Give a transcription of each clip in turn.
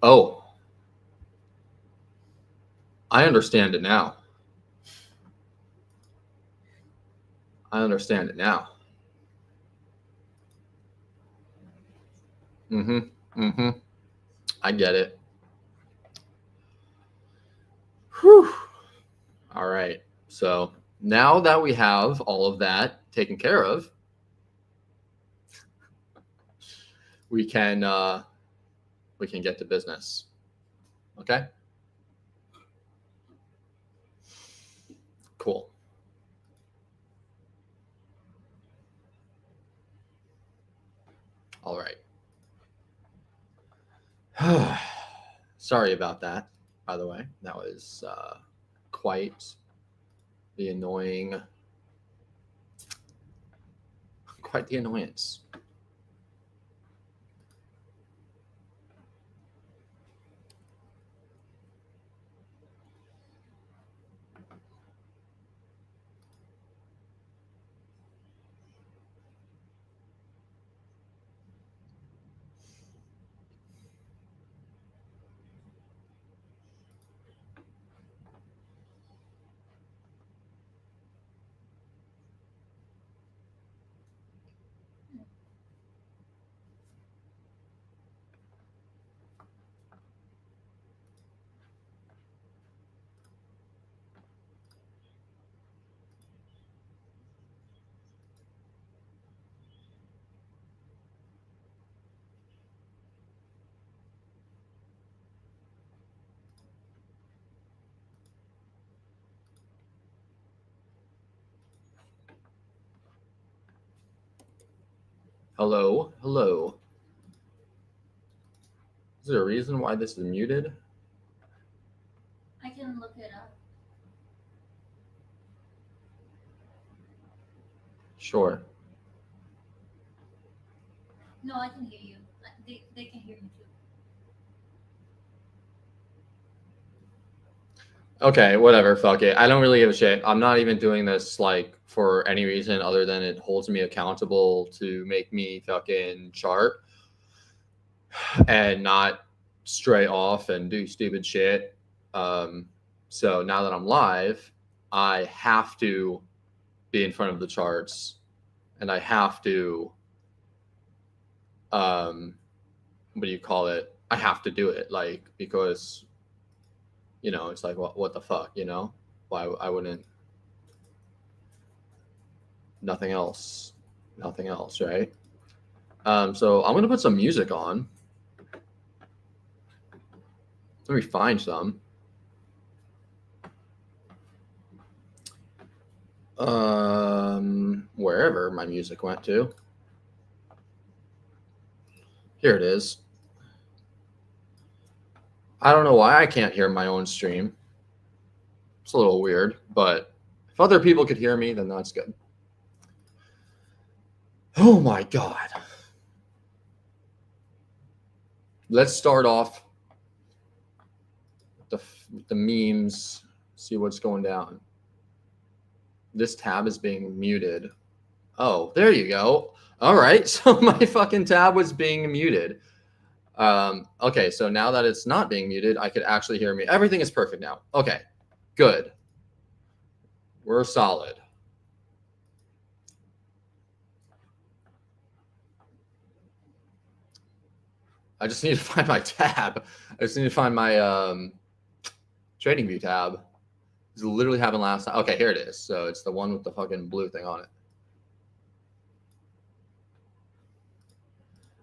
Oh, I understand it now. I understand it now. Mm-hmm. Mm-hmm. I get it. Whew. All right. So now that we have all of that taken care of, we can uh, we can get to business. Okay. Cool. All right. Sorry about that. By the way, that was quite the annoying, quite the annoyance. Hello, hello. Is there a reason why this is muted? I can look it up. Sure. No, I can hear you. They can hear me too. Okay, whatever. Fuck it. I don't really give a shit. I'm not even doing this like for any reason other than it holds me accountable to make me fucking chart and not stray off and do stupid shit. Um, so now that I'm live, I have to be in front of the charts and I have to um what do you call it? I have to do it like because it's like what the fuck, Why I wouldn't nothing else. Nothing else, right? So I'm gonna put some music on. Let me find some. Wherever my music went to. Here it is. I don't know why I can't hear my own stream. It's a little weird, but if other people could hear me, then that's good. Oh my god. Let's start off with the memes. See what's going down. This tab is being muted. Oh, there you go. All right, so my fucking tab was being muted. Okay, so now that it's not being muted, I could actually hear me. Everything is perfect now. Okay, good. We're solid. I just need to find my tab. I just need to find my trading view tab. It's literally happened last time. Okay, here it is. So it's the one with the fucking blue thing on it.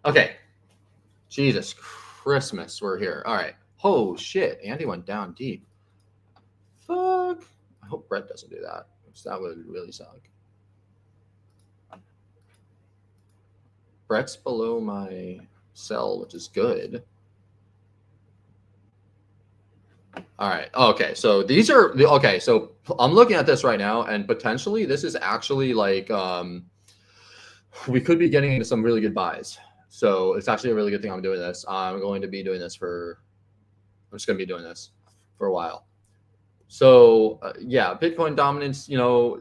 Okay. Jesus Christmas, we're here. All right. Oh shit, Andy went down deep. Fuck. I hope Brett doesn't do that. That would really suck. Brett's below my cell, which is good. All right. Okay. So these are the okay. So I'm looking at this right now, and potentially this is actually like we could be getting into some really good buys. So it's actually a really good thing I'm doing this. I'm going to be doing this for. I'm just going to be doing this for a while. So yeah, Bitcoin dominance.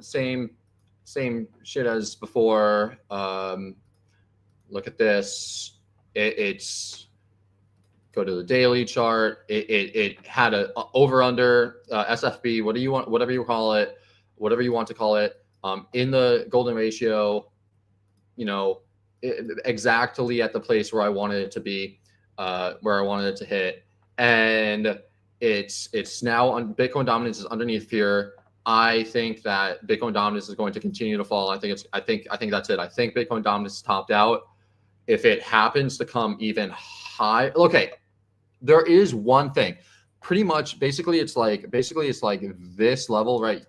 Same shit as before. Look at this. It's Go to the daily chart. It had a over under SFB. What do you want? Whatever you call it, whatever you want to call it. In the golden ratio, exactly at the place where I wanted it to be, where I wanted it to hit, and it's now on Bitcoin dominance is underneath here. I think that Bitcoin dominance is going to continue to fall. I think that's it. I think Bitcoin dominance is topped out. If it happens to come even high, okay, there is one thing. Pretty much, basically, it's like this level, right?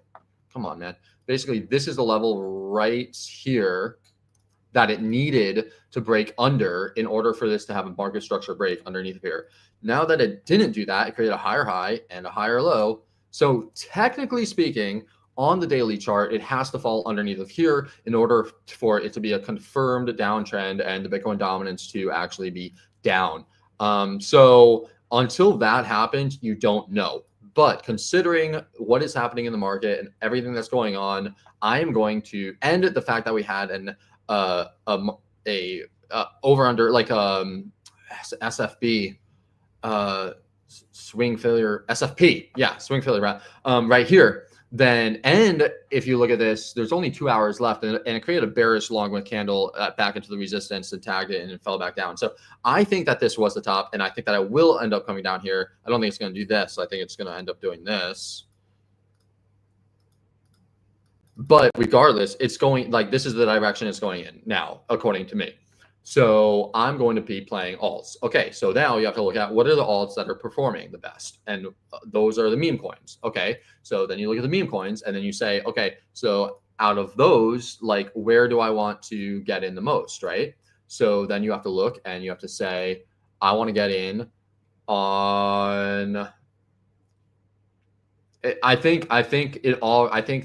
Come on, man. Basically, this is the level right here that it needed to break under in order for this to have a market structure break underneath here. Now that it didn't do that, it created a higher high and a higher low. So technically speaking, on the daily chart, it has to fall underneath of here in order for it to be a confirmed downtrend and the Bitcoin dominance to actually be down. So until that happens, you don't know. But considering what is happening in the market and everything that's going on, I am going to end the fact that we had an over under like SFB swing failure SFP, swing failure right here. Then, and if you look at this, there's only 2 hours left, and it created a bearish long wick candle back into the resistance and tagged it, and it fell back down. So I think that this was the top, and I think that I will end up coming down here. I don't think it's going to do this. I think it's going to end up doing this. But regardless, it's going like this is the direction it's going in now, according to me. So I'm going to be playing alts. Okay, so now you have to look at what are the alts that are performing the best, and those are the meme coins. Okay, so then you look at the meme coins, and then you say, okay, so out of those, like where do I want to get in the most, right? So then you have to look and you have to say, I want to get in on. I think the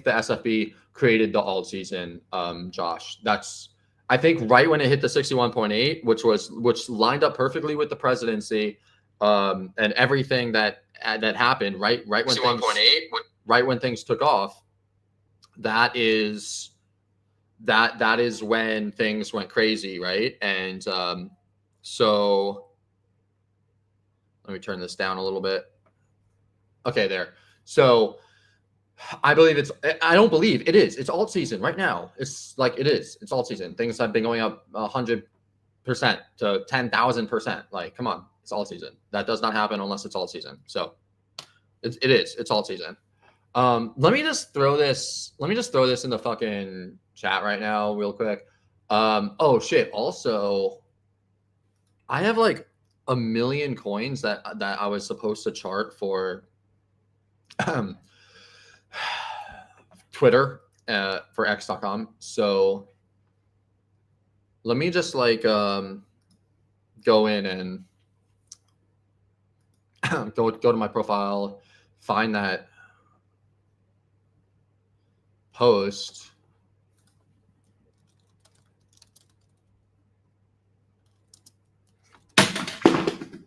SFB created the alt season, Josh. I think right when it hit the 61.8, which lined up perfectly with the presidency, and everything that happened right when 61.8, right when things took off. That is when things went crazy, right? And so let me turn this down a little bit. Okay, there. So I believe I don't believe it is. It's alt season right now. It's like it is. It's alt season. Things have been going up 100% to 10,000%. Like, come on, it's alt season. That does not happen unless it's alt season. So it is. It's alt season. Let me just throw this in the fucking chat right now, real quick. Oh shit. Also, I have like 1 million coins that I was supposed to chart for Twitter for X.com. So let me just like go in and go to my profile, find that post.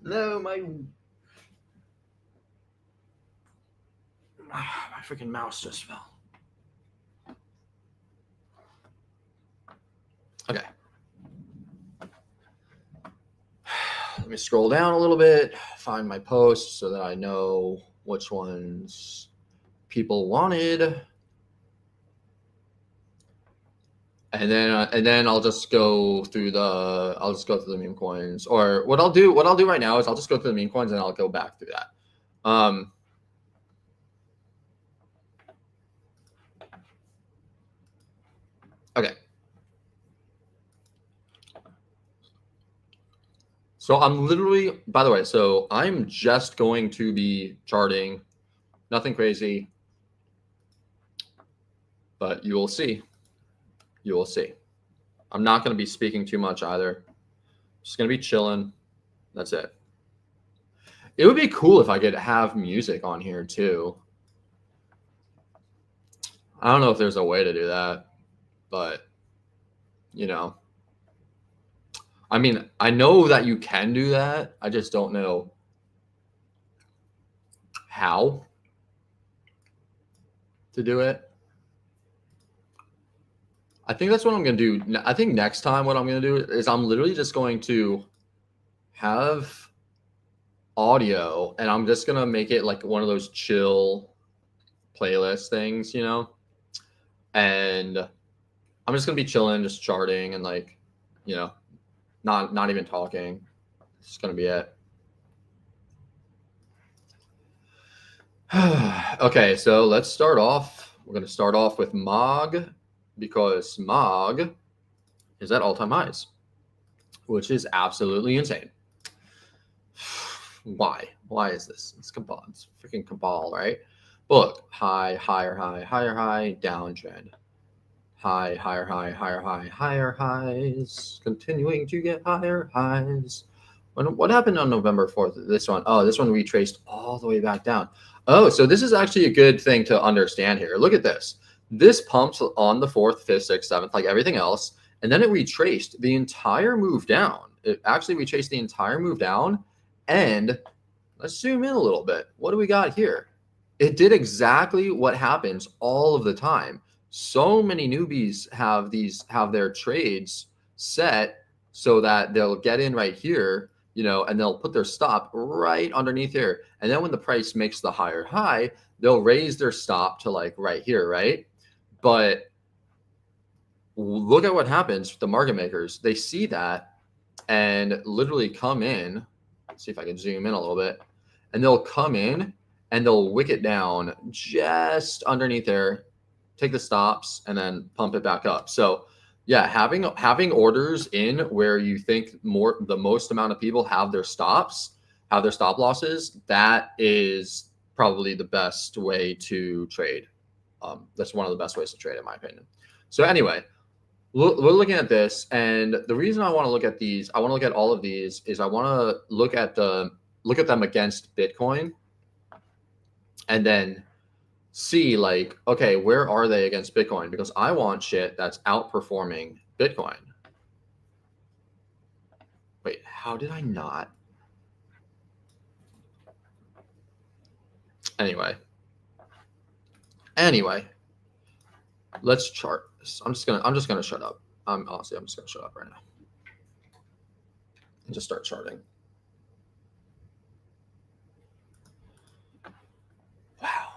No, my freaking mouse just fell. Okay. Let me scroll down a little bit, find my posts so that I know which ones people wanted. And then I'll just go through the meme coins. Or what I'll do right now is I'll just go through the meme coins and I'll go back through that. Okay. So I'm literally, by the way, so I'm just going to be charting, nothing crazy, but you will see. You will see. I'm not going to be speaking too much either. Just going to be chilling. That's it. It would be cool if I could have music on here too. I don't know if there's a way to do that, but you know, I mean, I know that you can do that. I just don't know how to do it. I think that's what I'm going to do. I think next time what I'm going to do is I'm literally just going to have audio, and I'm just gonna make it like one of those chill playlist things, you know. And I'm just gonna be chilling, just charting, and like, you know, not even talking. It's gonna be it. Okay, so let's start off. We're gonna start off with Mog because Mog is at all-time highs, which is absolutely insane. Why? Why is this? It's Cabal. It's freaking Cabal, right? But look, high, higher high, higher high, downtrend. High, higher high, higher high, higher highs. Continuing to get higher highs. What happened on November 4th? This one. Oh, this one retraced all the way back down. Oh, so this is actually a good thing to understand here. Look at this. This pumped on the 4th, 5th, 6th, 7th, like everything else. And then it retraced the entire move down. It actually retraced the entire move down. And let's zoom in a little bit. What do we got here? It did exactly what happens all of the time. So many newbies have their trades set so that they'll get in right here, you know, and they'll put their stop right underneath here. And then when the price makes the higher high, they'll raise their stop to like right here, right? But look at what happens with the market makers. They see that and literally come in. Let's see if I can zoom in a little bit. And they'll come in and they'll wick it down just underneath there, take the stops, and then pump it back up. So yeah, having orders in where you think the most amount of people have their stops, have their stop losses, that is probably the best way to trade. That's one of the best ways to trade, in my opinion. So anyway, we're looking at this, and the reason I want to look at these, I want to look at all of these, is I want to look at them against Bitcoin, and then see like, okay, where are they against Bitcoin? Because I want shit that's outperforming Bitcoin. Wait, how did I not? Anyway, let's chart this. I'm just gonna shut up. Honestly, I'm just gonna shut up right now and just start charting. Wow.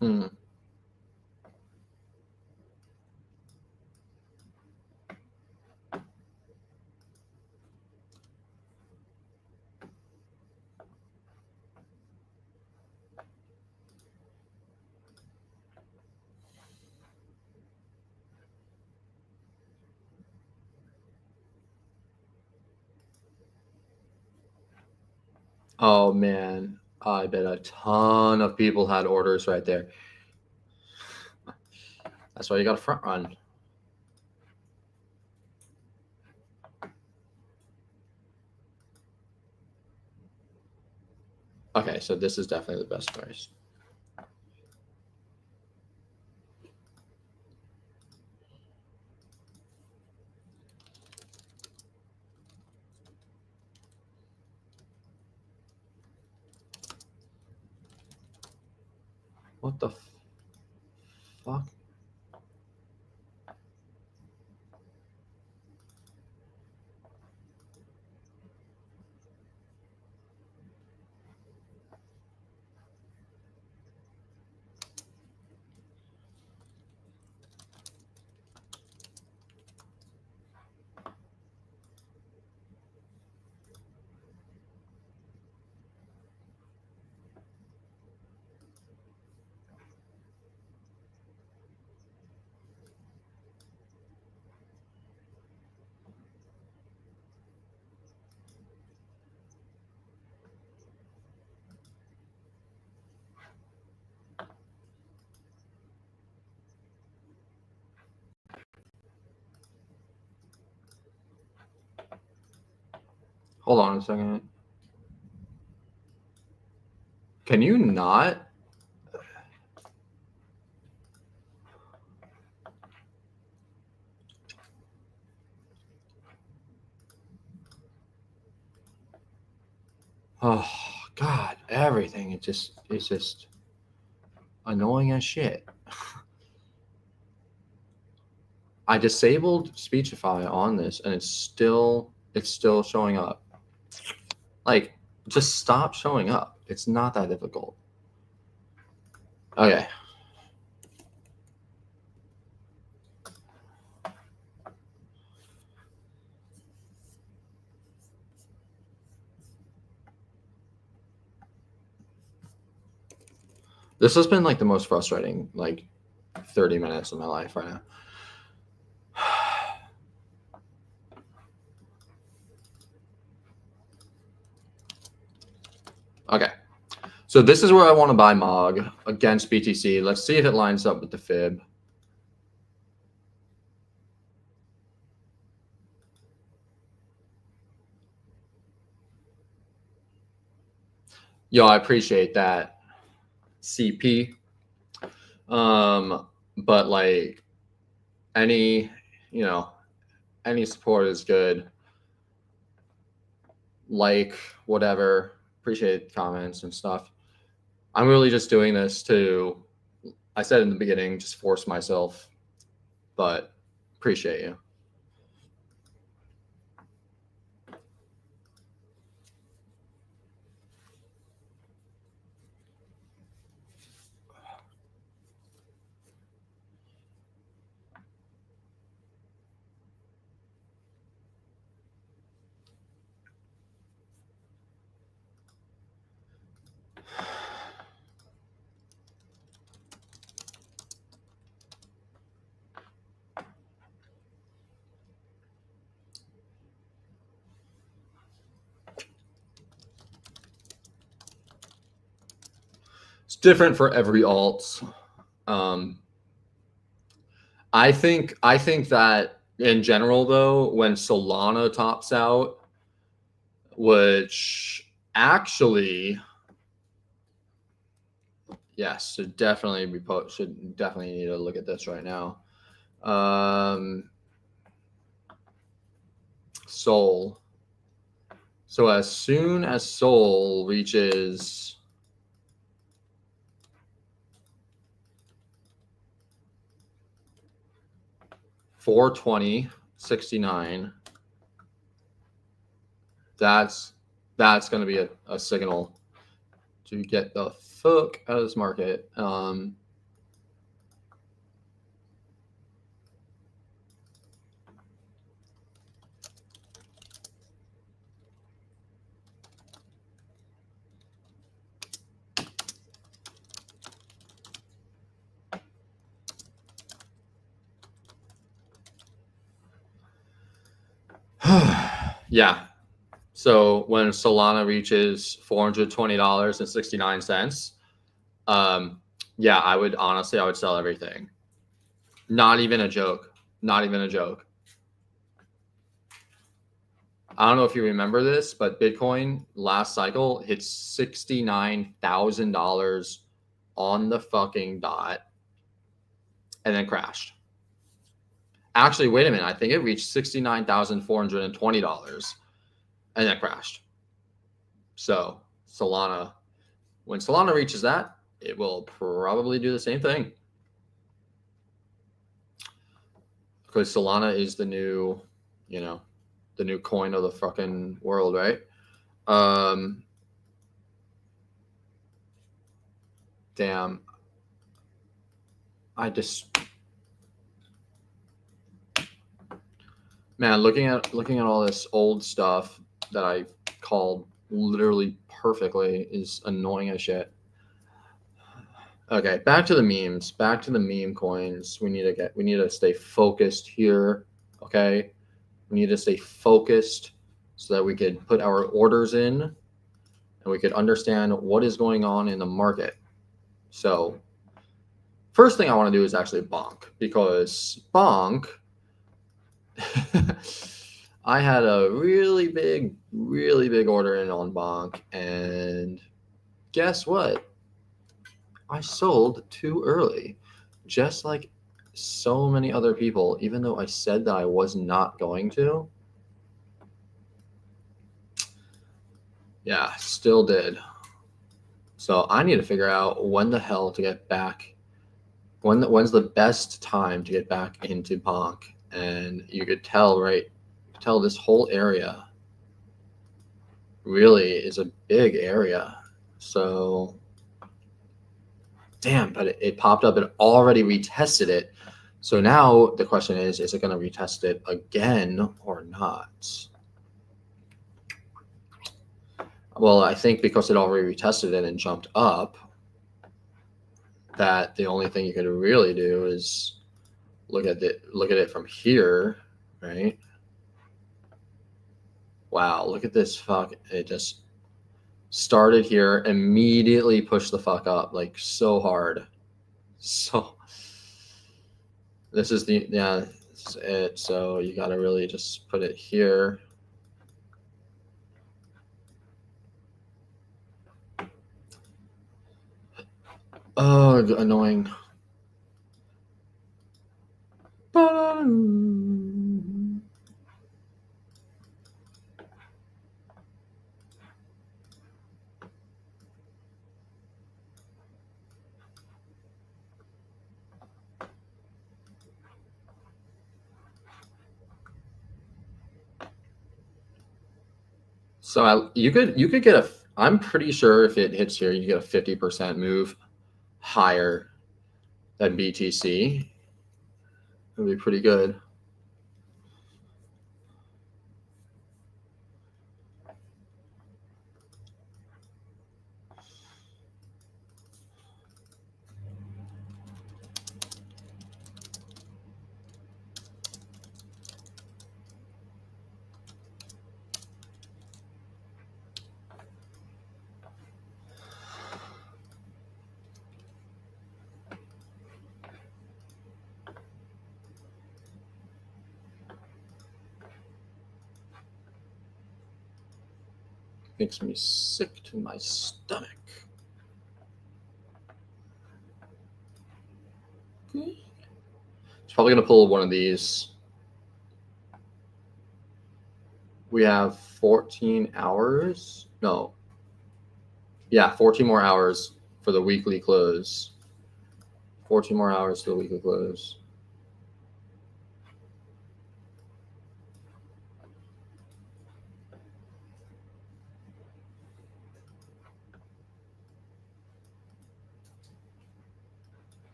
Hmm. Oh man, I bet a ton of people had orders right there. That's why you got a front run. Okay, so this is definitely the best price. What the fuck? Hold on a second. Can you not? Oh God, everything. It's just annoying as shit. I disabled Speechify on this, and it's still showing up. Like, just stop showing up. It's not that difficult. Okay. This has been like the most frustrating, like 30 minutes of my life right now. Okay. So this is where I want to buy MOG against BTC. Let's see if it lines up with the fib. Yo, I appreciate that, CP. But like any support is good. Like, whatever. Appreciate comments and stuff. I'm really just doing this to, I said in the beginning, just force myself, but appreciate you. It's different for every alt. I think that in general, though, when Solana tops out, which actually, yes, should definitely need to look at this right now. Sol. So as soon as Sol reaches 420.69, that's going to be a signal to get the fuck out of this market. Yeah. So when Solana reaches $420.69, yeah, I would sell everything. Not even a joke. Not even a joke. I don't know if you remember this, but Bitcoin last cycle hit $69,000 on the fucking dot and then crashed. Actually, wait a minute. I think it reached $69,420 and then crashed. So Solana, when Solana reaches that, it will probably do the same thing. Because Solana is the new, the new coin of the fucking world, right? Damn. Man, looking at all this old stuff that I called literally perfectly is annoying as shit. Okay, back to the memes, back to the meme coins. We need to stay focused here. Okay, we need to stay focused so that we could put our orders in and we could understand what is going on in the market. So first thing I want to do is actually Bonk, because Bonk, I had a really big order in on Bonk, and guess what? I sold too early, just like so many other people, even though I said that I was not going to. Yeah, still did. So I need to figure out when the hell to get back. When's the best time to get back into Bonk? And you could tell, right? Tell this whole area really is a big area. So damn, but it popped up and already retested it. So now the question is it going to retest it again or not? Well, I think because it already retested it and jumped up, that the only thing you could really do is look at it from here, right? Wow, look at this fuck. It just started here, immediately pushed the fuck up, like so hard. So this is the, yeah, this is it. So you gotta really just put it here. Oh, annoying. So you could get a. I'm pretty sure if it hits here, you get a 50% move higher than BTC. It'd be pretty good. Makes me sick to my stomach. It's probably gonna pull one of these. We have 14 hours. No. Yeah, 14 more hours for the weekly close. 14 more hours for the weekly close.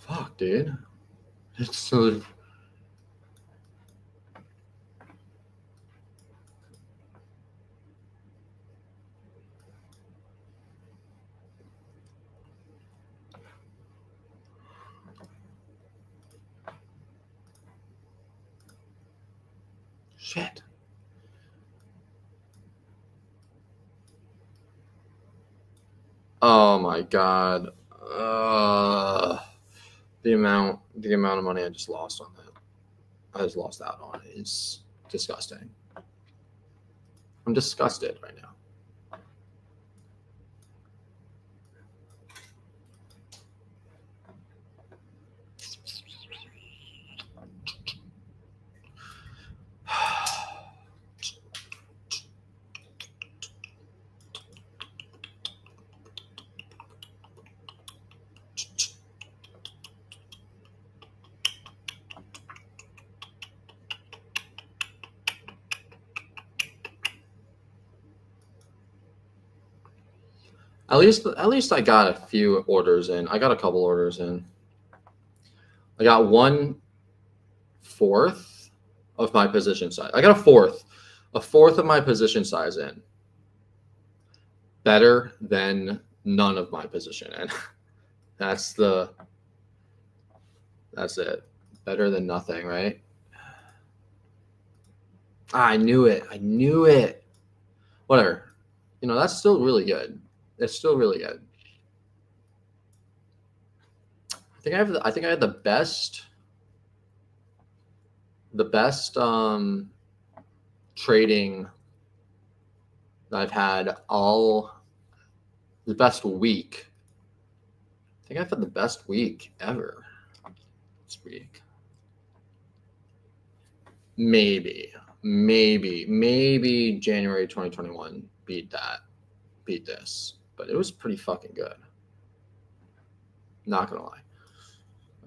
Fuck, dude. It's so. Shit. Oh my god. The amount of money I just lost on that. I just lost out on it. It's disgusting. I'm disgusted right now. At least I got a few orders in. I got a couple orders in. I got 1/4 of my position size. I got a fourth of my position size in. Better than none of my position in. That's it. Better than nothing, right? I knew it. I knew it. Whatever. You know, that's still really good. It's still really good. I think I had the best trading that I've had all The best week. I think I've had the best week ever this week. Maybe January 2021 beat this, but it was pretty fucking good. Not gonna lie.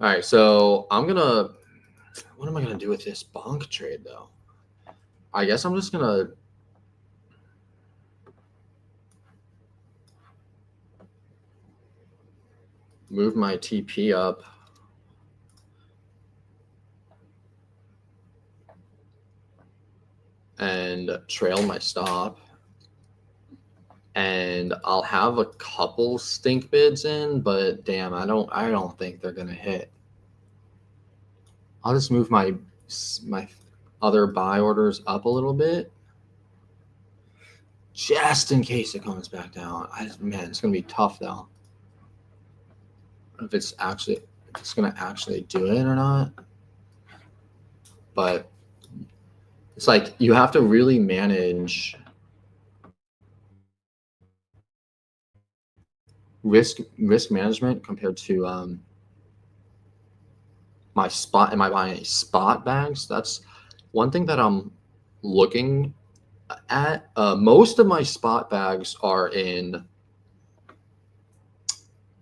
All right, so what am I gonna do with this bonk trade though? I guess I'm just gonna move my TP up. And trail my stop. And I'll have a couple stink bids in, but damn, I don't think they're gonna hit. I'll just move my other buy orders up a little bit, just in case it comes back down. Man, it's gonna be tough though. If it's gonna actually do it or not. But it's like you have to really manage risk management compared to my spot. Am I buying any spot bags? That's one thing that I'm looking at. Most of my spot bags are in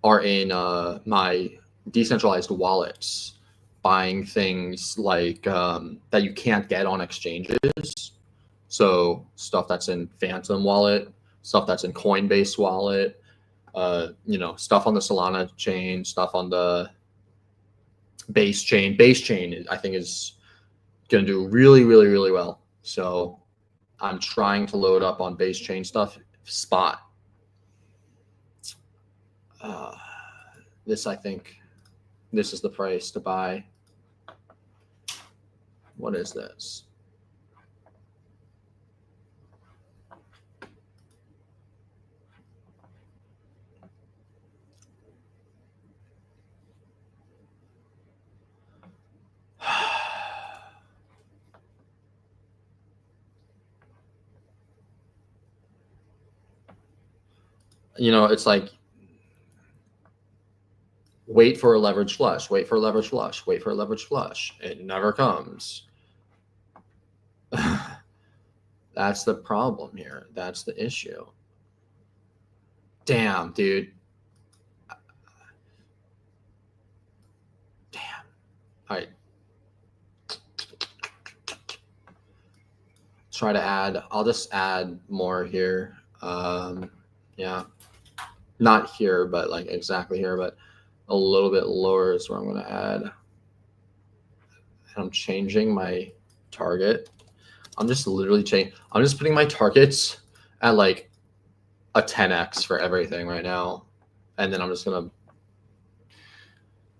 my decentralized wallets, buying things like that you can't get on exchanges. So stuff that's in Phantom wallet, stuff that's in Coinbase wallet, stuff on the Solana chain, stuff on the Base chain. Base chain, I think, is going to do really, really, really well. So I'm trying to load up on Base chain stuff. Spot. I think this is the price to buy. What is this? It's like wait for a leverage flush, wait for a leverage flush, wait for a leverage flush. It never comes. That's the problem here. That's the issue. Damn, dude. Damn. All right. Try to add. I'll just add more here. Yeah. Not here, but like exactly here, but a little bit lower is where I'm going to add. And I'm changing my target. I'm just putting my targets at like a 10x for everything right now. And then I'm just going to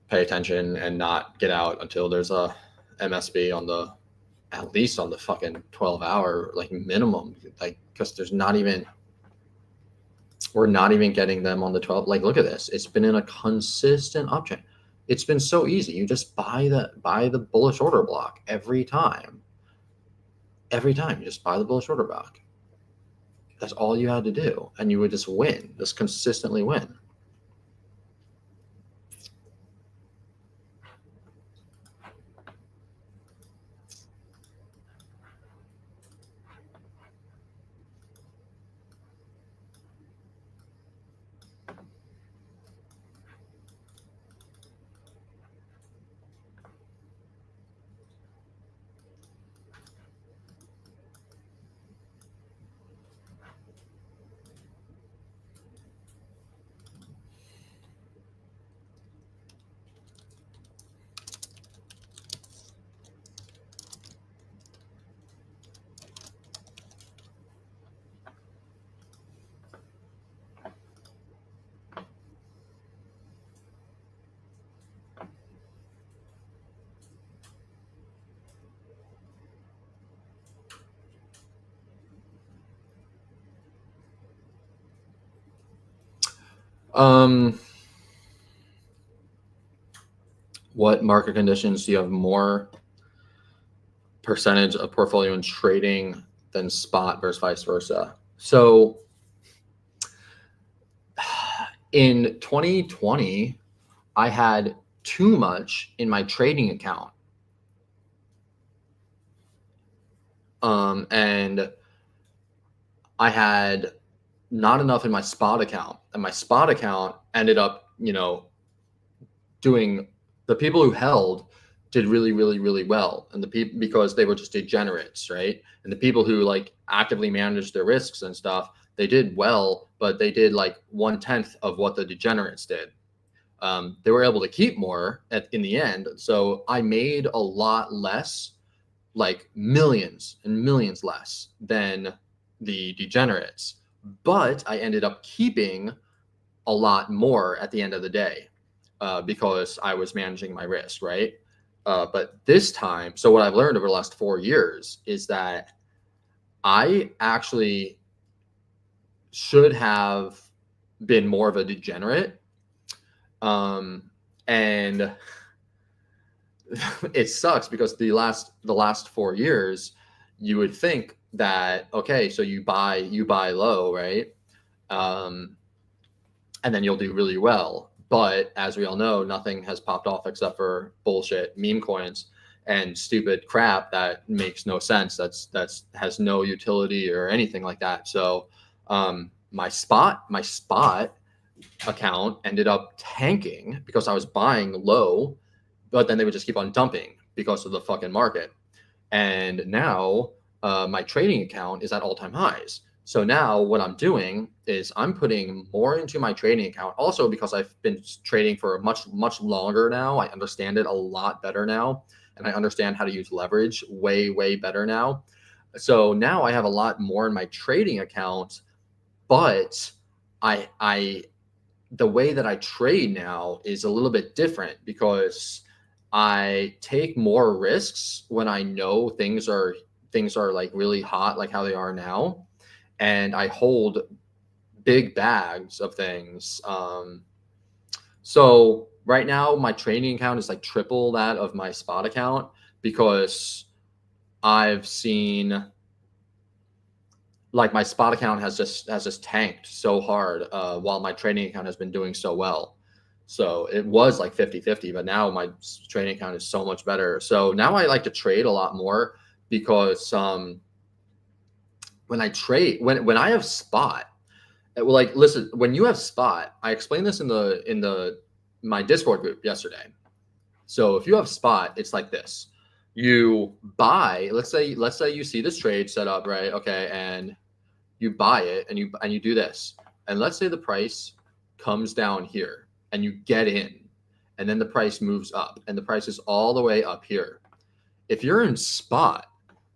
pay attention and not get out until there's a MSB at least on the fucking 12-hour, like minimum, like, because we're not even getting them on the 12. Like, look at this. It's been in a consistent uptrend. It's been so easy. You just buy the bullish order block every time. Every time you just buy the bullish order block. That's all you had to do. And you would just win, just consistently win. What market conditions do you have more percentage of portfolio in trading than spot versus vice versa? So In 2020, I had too much in my trading account. And I had not enough in my spot account, and my spot account ended up, doing, the people who held did really, really, really well. And the people, because they were just degenerates, right? And the people who like actively managed their risks and stuff, they did well, but they did like 1/10 of what the degenerates did. They were able to keep more in the end. So I made a lot less, like millions and millions less than the degenerates. But I ended up keeping a lot more at the end of the day because I was managing my risk, right? But this time, so what I've learned over the last 4 years is that I actually should have been more of a degenerate. And it sucks because the last 4 years, you would think that, okay, so you buy low, right? And then you'll do really well. But as we all know, nothing has popped off except for bullshit meme coins and stupid crap that makes no sense. That's has no utility or anything like that. So my spot account ended up tanking because I was buying low, but then they would just keep on dumping because of the fucking market. And now my trading account is at all-time highs. So now what I'm doing is I'm putting more into my trading account. Also because I've been trading for much longer now. I understand it a lot better now, and I understand how to use leverage way better now. So now I have a lot more in my trading account, but I the way that I trade now is a little bit different because I take more risks when I know things are like really hot, like how they are now, and I hold big bags of things. So right now, my trading account is like triple that of my spot account because I've seen like my spot account has just tanked so hard while my trading account has been doing so well. So it was like 50-50, but now my trading account is so much better. So now I like to trade a lot more because when I trade, when I have spot, well, like listen, when you have spot, I explained this in the my Discord group yesterday. So if you have spot, it's like this. You buy, let's say you see this trade set up, right? Okay, and you buy it and you do this. And let's say the price comes down here and you get in, and then the price moves up and the price is all the way up here. If you're in spot,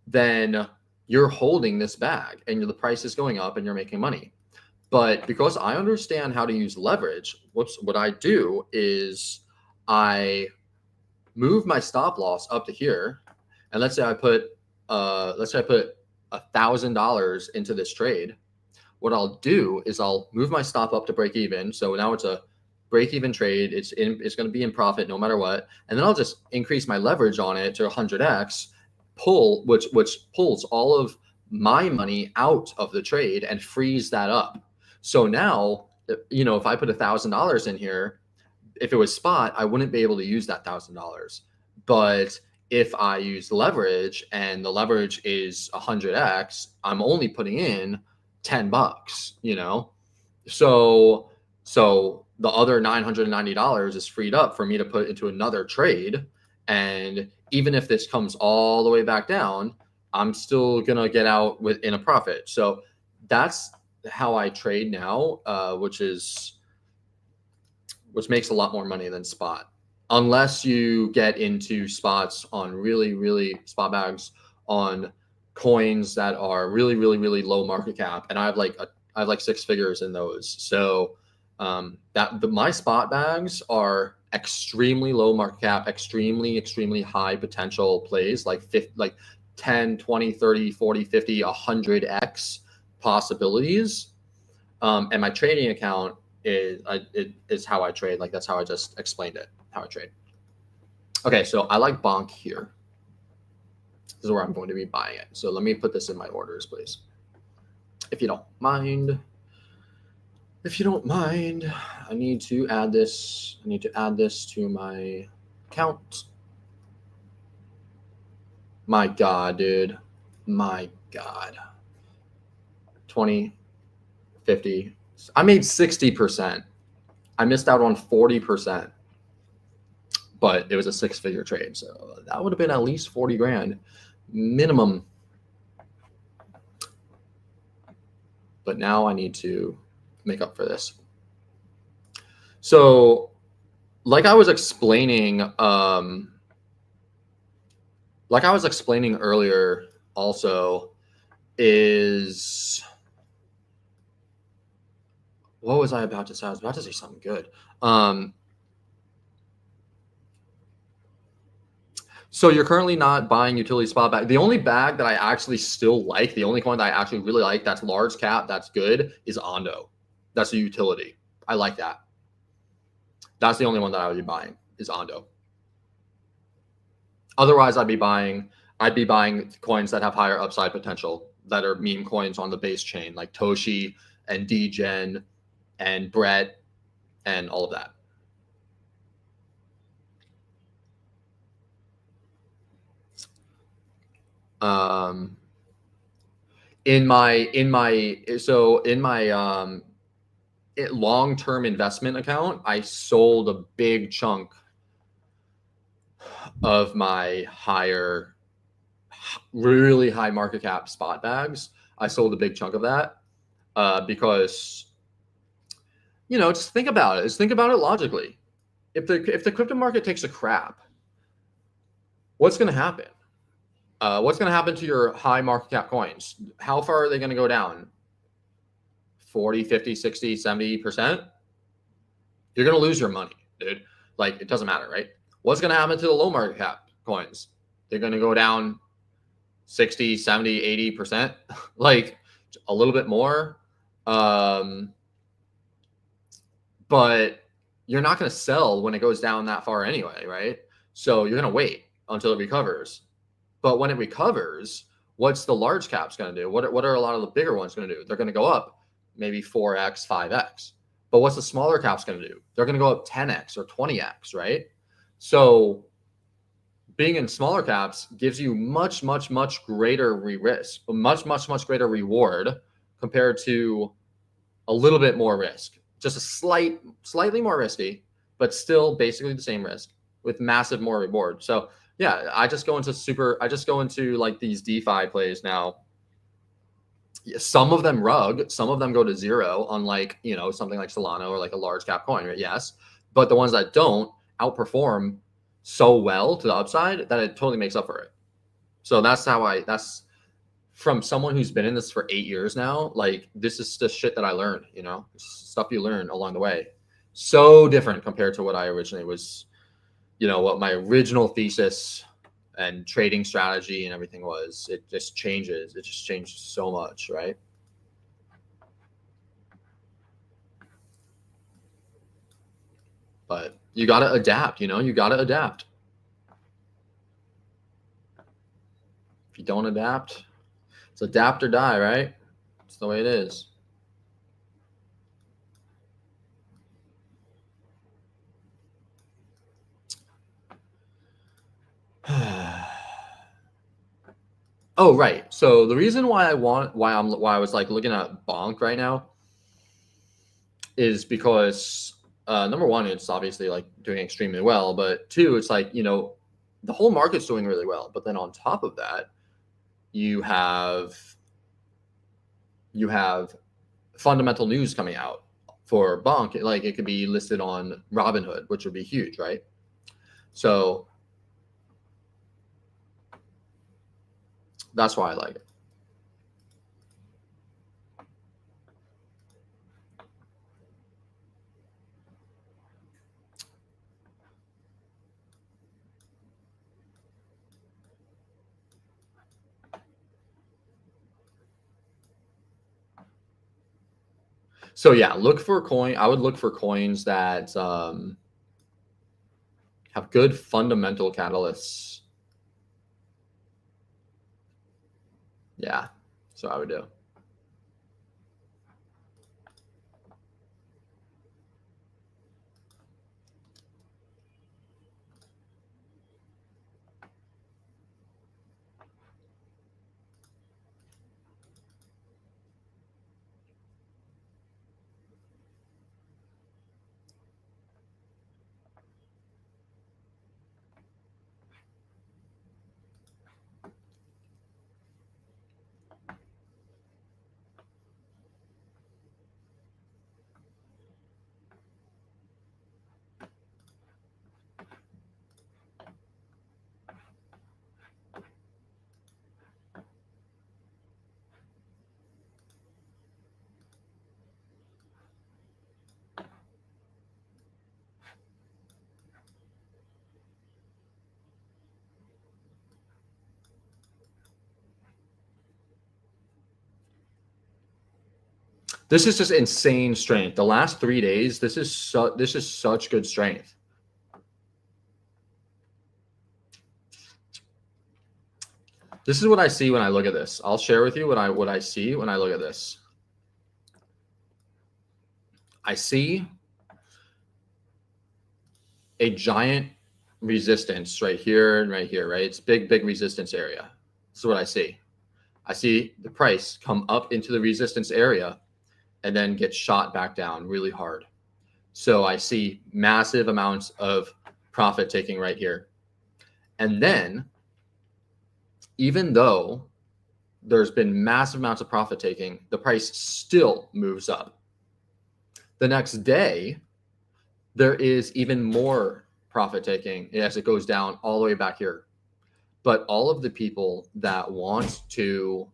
then you're holding this bag and the price is going up and you're making money. But because I understand how to use leverage, what I do is I move my stop loss up to here, and let's say I put $1,000 into this trade. What I'll do is I'll move my stop up to break even. So now it's a break even trade. It's going to be in profit no matter what. And then I'll just increase my leverage on it to 100x, which pulls all of my money out of the trade and frees that up. So now, if I put $1,000 in here, if it was spot, I wouldn't be able to use that $1,000. But if I use leverage and the leverage is 100x, I'm only putting in $10, So the other $990 is freed up for me to put into another trade. And even if this comes all the way back down, I'm still gonna get out in a profit. So that's how I trade now, which makes a lot more money than spot, unless you get into spots on really spot bags on coins that are really low market cap, and I have like 6 figures in those. So my spot bags are extremely low market cap, extremely high potential plays, like 10, 20, 30, 40, 50, 100x possibilities. And my trading account is how I trade. Like that's how I just explained it, how I trade. Okay, so I like Bonk here. This is where I'm going to be buying it. So let me put this in my orders, please, if you don't mind. If you don't mind, I need to add this. I need to add this to my account. My God, dude. My God. 20, 50. I made 60%. I missed out on 40%. But it was a 6-figure trade. So that would have been at least 40 grand minimum. But now I need to make up for this. So like I was explaining earlier also, is what was I about to say? I was about to say something good. So you're currently not buying utility spot bag. The only bag that I actually still like, the only coin that I actually really like that's large cap, that's good, is Ondo. That's a utility. I like that. That's the only one that I would be buying, is Ondo. Otherwise, I'd be buying coins that have higher upside potential, that are meme coins on the base chain, like Toshi and Degen and Brett and all of that. In my long-term investment account, I sold a big chunk of my really high market cap spot bags. I sold a big chunk of that because, just think about it. Just think about it logically. If the crypto market takes a crap, what's going to happen? What's going to happen to your high market cap coins? How far are they going to go down? 40, 50, 60, 70%? You're going to lose your money, dude. Like, it doesn't matter, right? What's going to happen to the low market cap coins? They're going to go down 60, 70, 80%, like a little bit more. But you're not going to sell when it goes down that far anyway, right? So you're going to wait until it recovers. But when it recovers, what's the large caps going to do? What are a lot of the bigger ones going to do? They're going to go up maybe 4x, 5x. But what's the smaller caps going to do? They're going to go up 10x or 20x, right? So being in smaller caps gives you much, much, much greater risk, much, much, much greater reward compared to a little bit more risk. Just a slightly more risky, but still basically the same risk with massive more reward. So yeah, I just go into like these DeFi plays now. Some of them rug, some of them go to zero, unlike, something like Solana or like a large cap coin, right? Yes. But the ones that don't outperform so well to the upside that it totally makes up for it. So that's from someone who's been in this for 8 years now. Like, this is the shit that I learned, stuff you learn along the way. So different compared to what I originally was, what my original thesis and trading strategy and everything was. It just changes. It just changed so much, right? But you got to adapt, you got to adapt. If you don't adapt, it's adapt or die, right? It's the way it is. Oh, right. So the reason why I was like looking at Bonk right now is because number one, it's obviously like doing extremely well, but two, it's like, the whole market's doing really well. But then on top of that, you have fundamental news coming out for Bonk. Like, it could be listed on Robinhood, which would be huge, right? So that's why I like it. So yeah, I would look for coins that have good fundamental catalysts. Yeah, so I would do. This is just insane strength. The last 3 days, this is such good strength. This is what I see when I look at this. I'll share with you what I see when I look at this. I see a giant resistance right here and right here, right? It's big resistance area. This is what I see. I see the price come up into the resistance area and then get shot back down really hard. So I see massive amounts of profit taking right here. And then, even though there's been massive amounts of profit taking, the price still moves up. The next day, there is even more profit taking as it goes down all the way back here. But all of the people that want to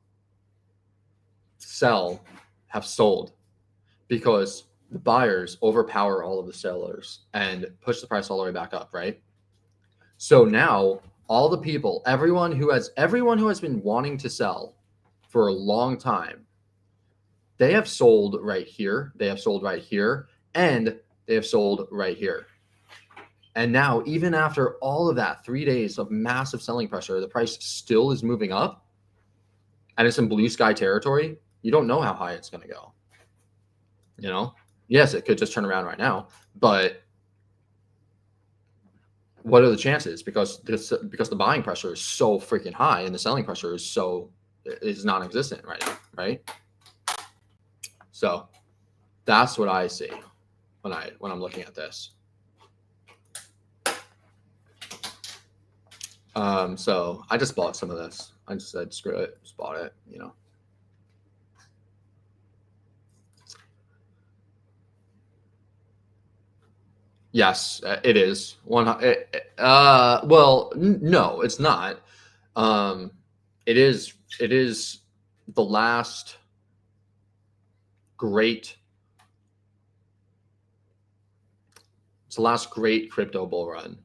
sell have sold because the buyers overpower all of the sellers and push the price all the way back up, right? So now all the people, everyone who has been wanting to sell for a long time, they have sold right here, they have sold right here, and they have sold right here. And now, even after all of that 3 days of massive selling pressure, the price still is moving up and it's in blue sky territory. You don't know how high it's going to go. You know, yes, it could just turn around right now, but what are the chances? Because the buying pressure is so freaking high and the selling pressure is non-existent right now, right? So that's what I see when I'm looking at this. So I just bought some of this. I just said screw it, just bought it, you know. Yes, it is. No, it's not. It is the last great. It's the last great crypto bull run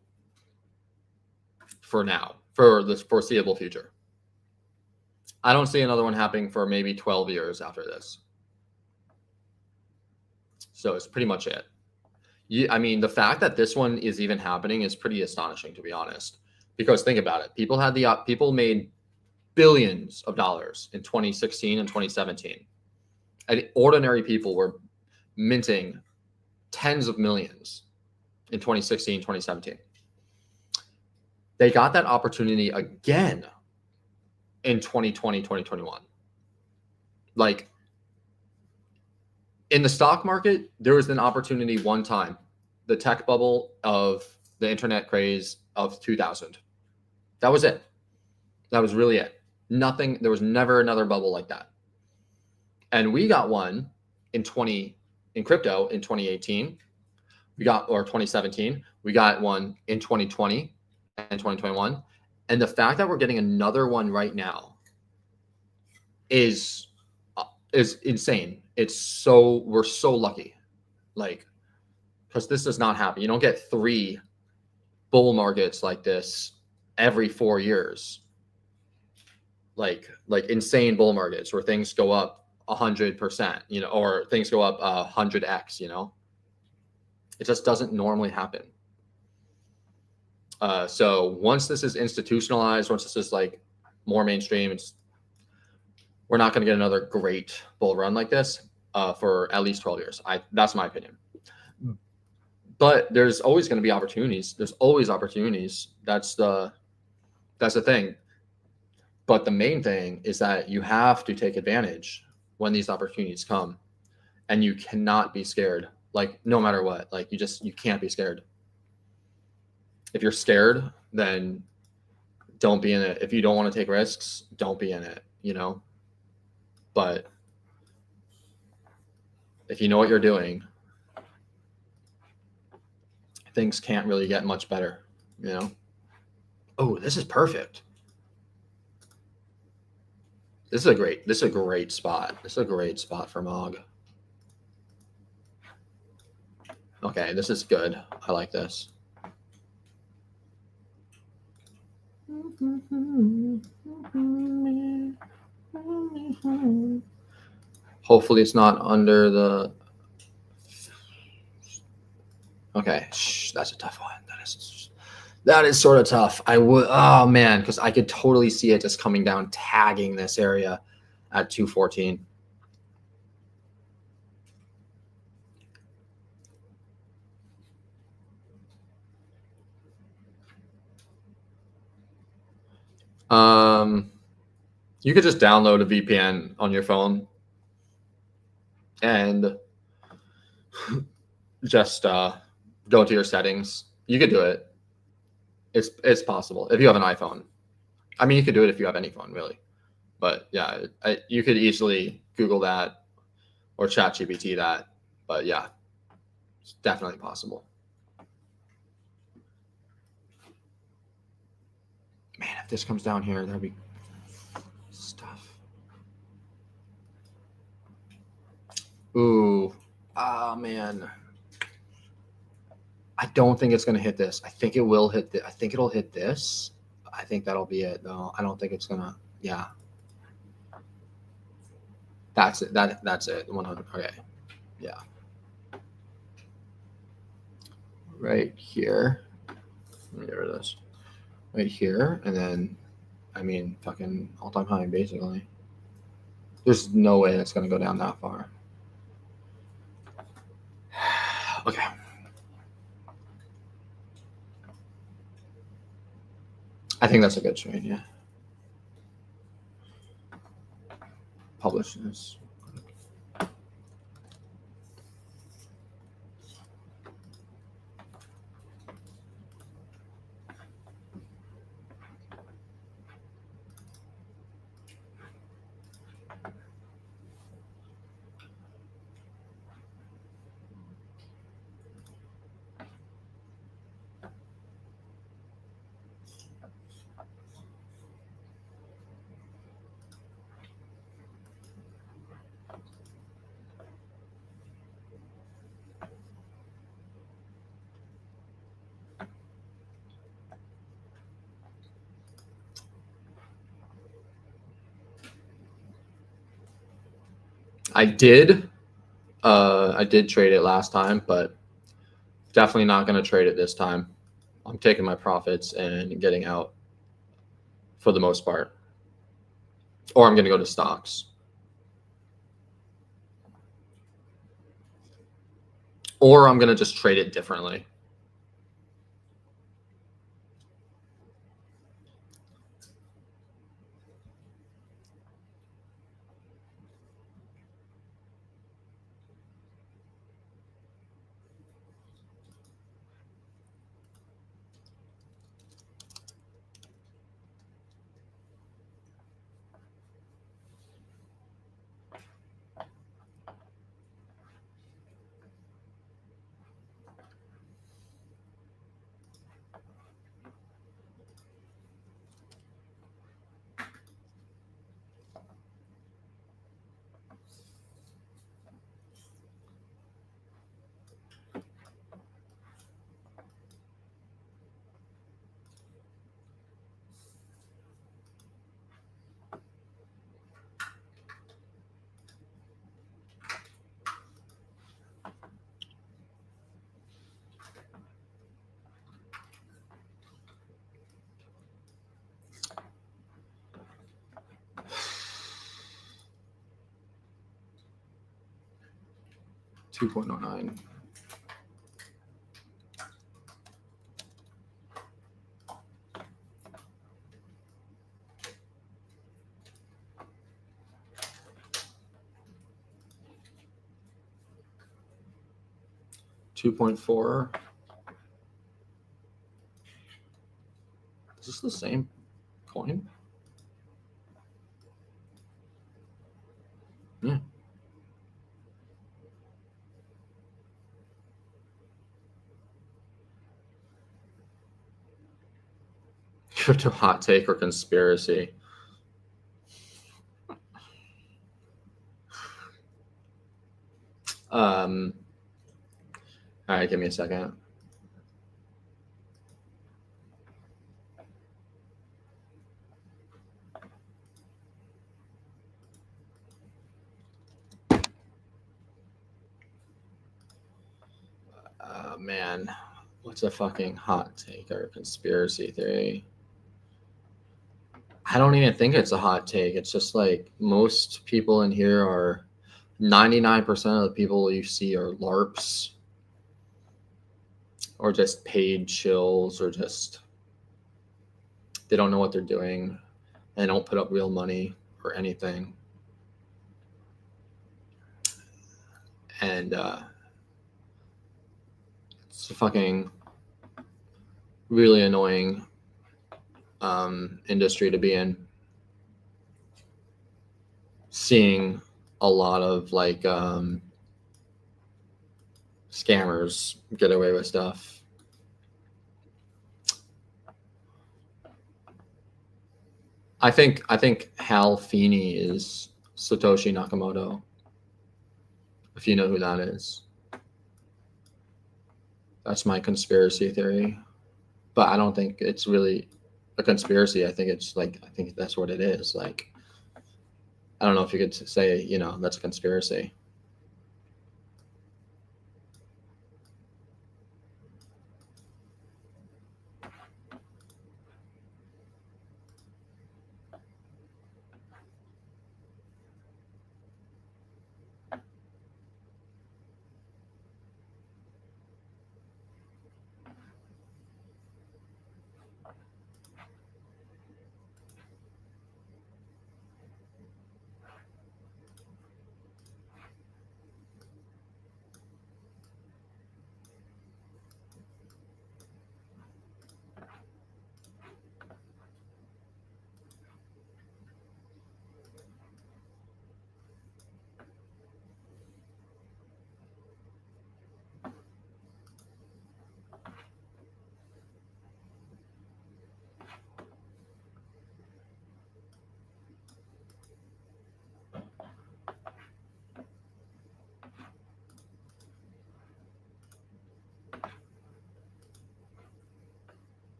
for now, for the foreseeable future. I don't see another one happening for maybe 12 years after this. So it's pretty much it. I mean, the fact that this one is even happening is pretty astonishing, to be honest. Because think about it, people made billions of dollars in 2016 and 2017, and ordinary people were minting tens of millions in 2016, 2017. They got that opportunity again in 2020, 2021. Like, in the stock market, there was an opportunity one time, the tech bubble of the internet craze of 2000. That was it. That was really it. Nothing, there was never another bubble like that. And we got one in crypto in 2018. Or 2017. We got one in 2020 and 2021. And the fact that we're getting another one right now is insane. We're so lucky, like, because this does not happen. You don't get 3 bull markets like this every 4 years, like insane bull markets where things go up 100%, you know, or things go up 100x, you know. It just doesn't normally happen. So once this is institutionalized, once this is like more mainstream, we're not going to get another great bull run like this for at least 12 years. That's my opinion. But there's always going to be opportunities. There's always opportunities. That's the thing. But the main thing is that you have to take advantage when these opportunities come, and you cannot be scared. Like, no matter what, like you can't be scared. If you're scared, then don't be in it. If you don't want to take risks, don't be in it, you know. But if you know what you're doing, things can't really get much better, you know. Oh, this is perfect. This is a great spot. This is a great spot for MOG. Okay, this is good. I like this. Hopefully it's not under the. Okay, that's a tough one. That is sort of tough. I would. Oh man, because I could totally see it just coming down, tagging this area at 214. You could just download a VPN on your phone and just go to your settings. You could do it. It's possible if you have an iPhone. I mean, you could do it if you have any phone, really. But yeah, you could easily Google that or ChatGPT that. But yeah, it's definitely possible. Man, if this comes down here, that'd be stuff. Ooh, ah, man. I don't think it's gonna hit this. I think it will hit. I think it'll hit this. I think that'll be it. No, I don't think it's gonna. Yeah, that's it. That's it. 100. Okay. Yeah. Right here. Let me get rid of this. Right here, and then, I mean, fucking all-time high, basically. There's no way that's gonna go down that far. Okay. I think that's a good trade. Yeah. Publish this. I did trade it last time, but definitely not going to trade it this time. I'm taking my profits and getting out for the most part. Or I'm going to go to stocks. Or I'm going to just trade it differently. $2.09. $2.4. Is this the same coin? Yeah. Crypto hot take or conspiracy? All right, give me a second. man, what's a fucking hot take or conspiracy theory? I don't even think it's a hot take. It's just like most people in here are 99% of the people you see are LARPs or just paid shills or just they don't know what they're doing. They don't put up real money or anything. And it's a fucking really annoying industry to be in. Seeing a lot of like scammers get away with stuff. I think Hal Feeney is Satoshi Nakamoto. If you know who that is. That's my conspiracy theory. But I don't think it's really a conspiracy. I think it's like I think that's what it is. Like I don't know if you could say, you know, that's a conspiracy.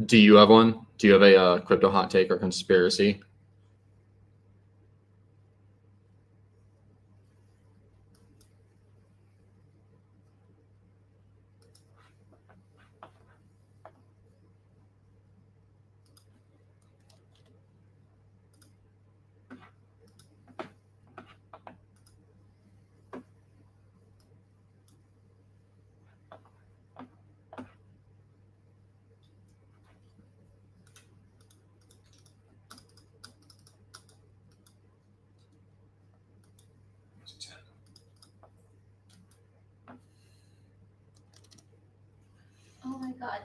Do you have one? Do you have a crypto hot take or conspiracy? Oh my god.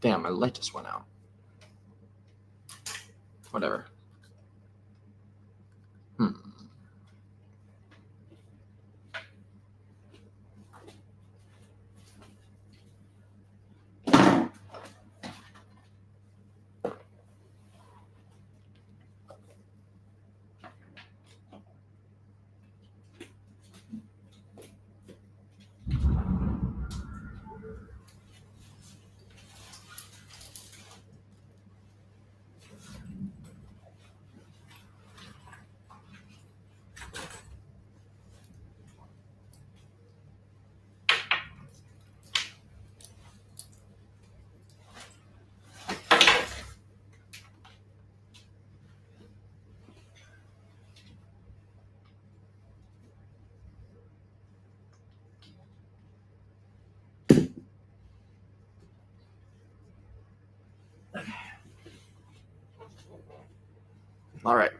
Damn, my light just went out. Whatever. All right.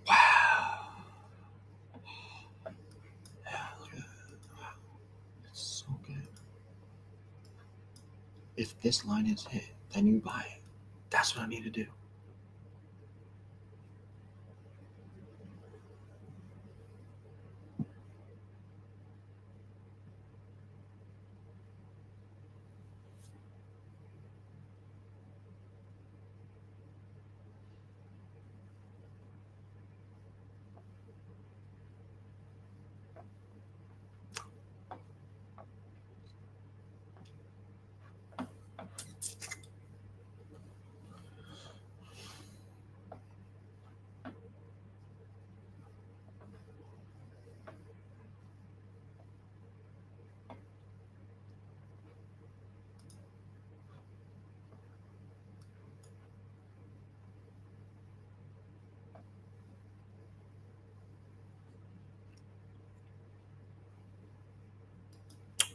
Wow. Yeah, look at that. It's so good. If this line is hit, then you buy it. That's what I need to do.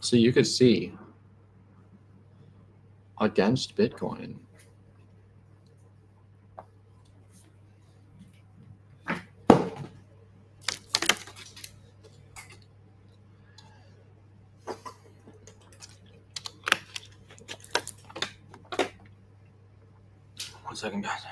So you could see against Bitcoin, one second, guys.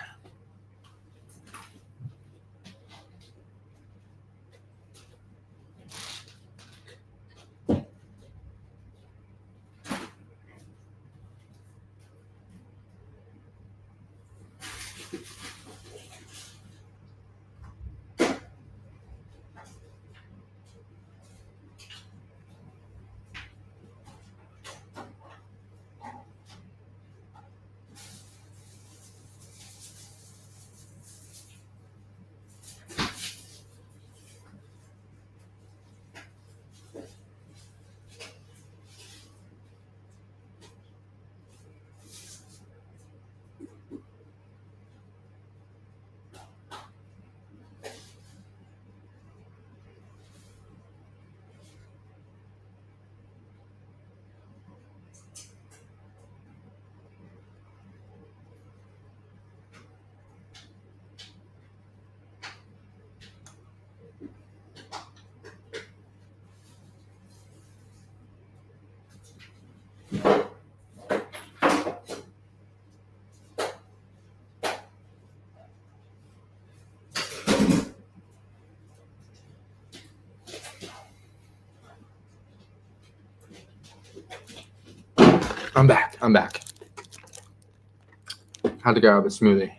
I'm back. Had to grab a smoothie.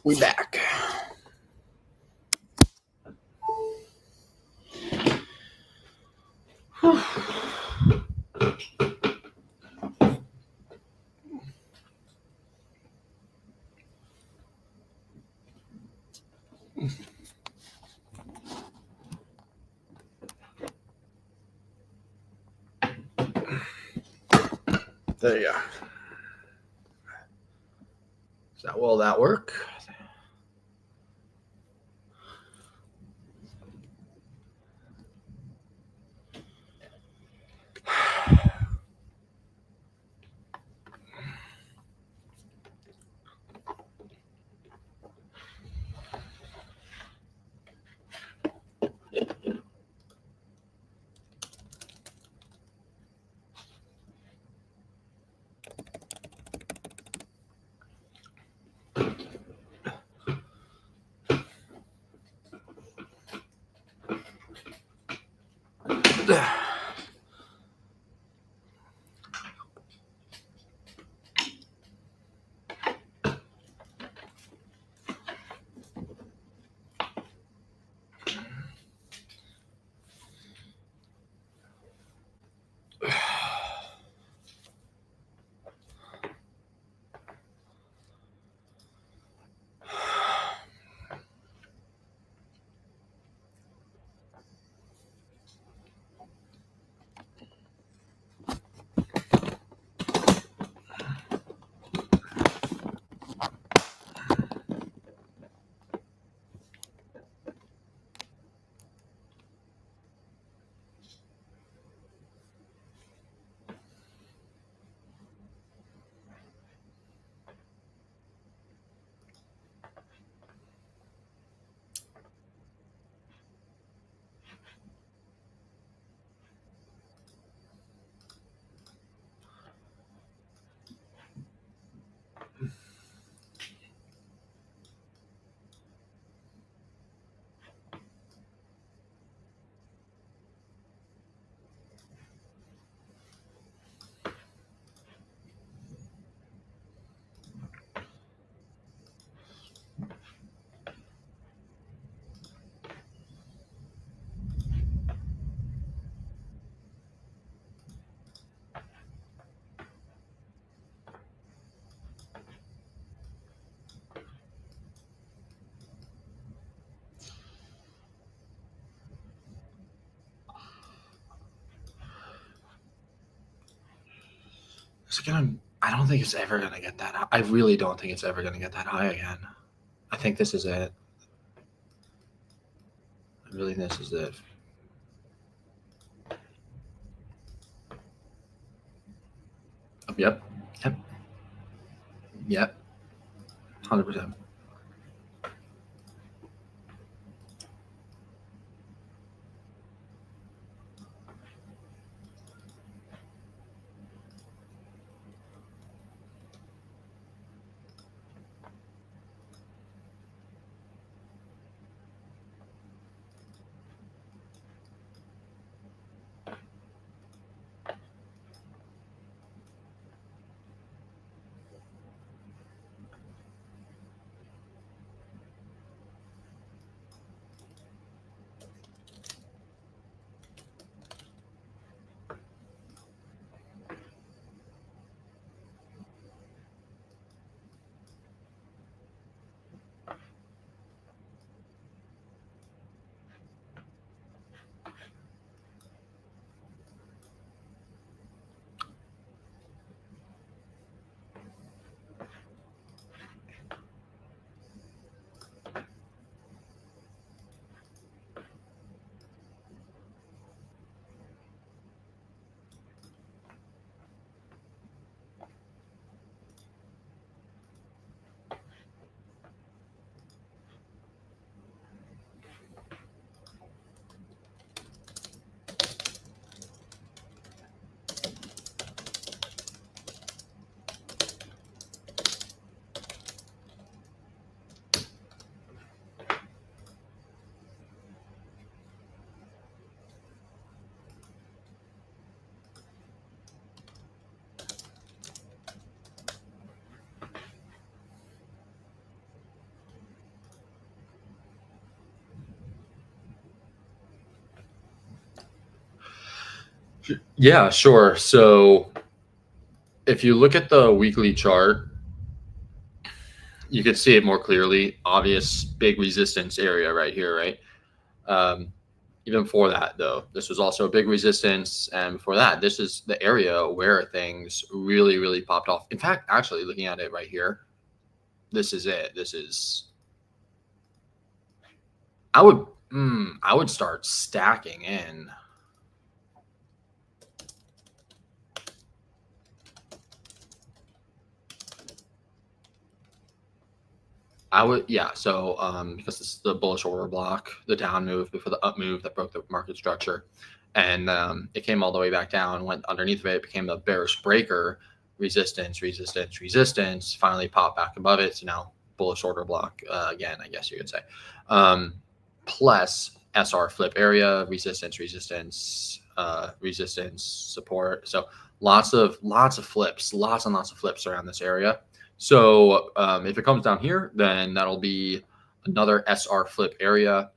We back. There you go. Will that work? I don't think it's ever going to get that high. I really don't think it's ever going to get that high again. I think this is it. I really think this is it. Yep. 100%. Yeah, sure. So if you look at the weekly chart, you can see it more clearly. Obvious big resistance area right here, right? Even before that, though, this was also a big resistance. And before that, this is the area where things really, really popped off. In fact, actually, looking at it right here, this is it. This is. I would start stacking in. I would, yeah. So, because this is the bullish order block, the down move before the up move that broke the market structure, and it came all the way back down, went underneath of it, became the bearish breaker, resistance, resistance, resistance, finally popped back above it. So now bullish order block again, I guess you could say. Plus SR flip area, resistance, resistance, resistance, support. So lots of flips, lots and lots of flips around this area. So if it comes down here, then that'll be another SR flip area,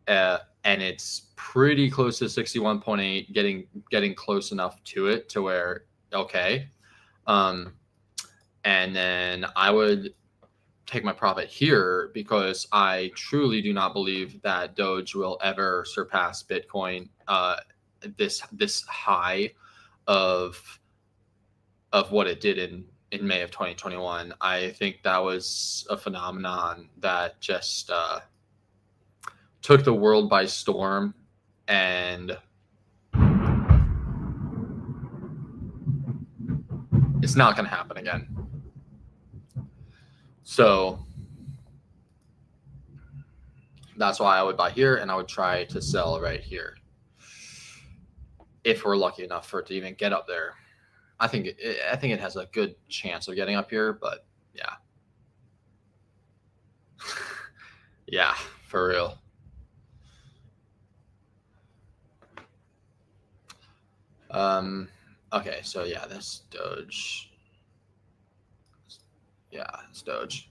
and it's pretty close to 61.8, getting close enough to it to where okay. And then I would take my profit here because I truly do not believe that Doge will ever surpass Bitcoin this high of what it did in May of 2021. I think that was a phenomenon that just took the world by storm, and it's not going to happen again. So that's why I would buy here, and I would try to sell right here if we're lucky enough for it to even get up there. I think it has a good chance of getting up here, but yeah. Yeah, for real. Okay, so yeah, this Doge. Yeah, it's Doge.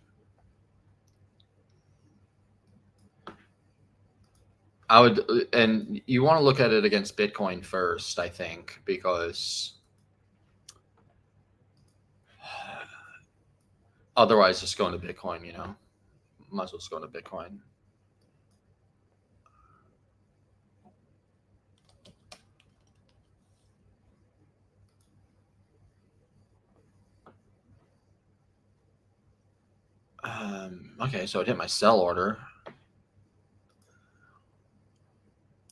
I would, and you want to look at it against Bitcoin first, I think, because otherwise just going to Bitcoin, you know, might as well just go to Bitcoin. Okay, so it hit my sell order. A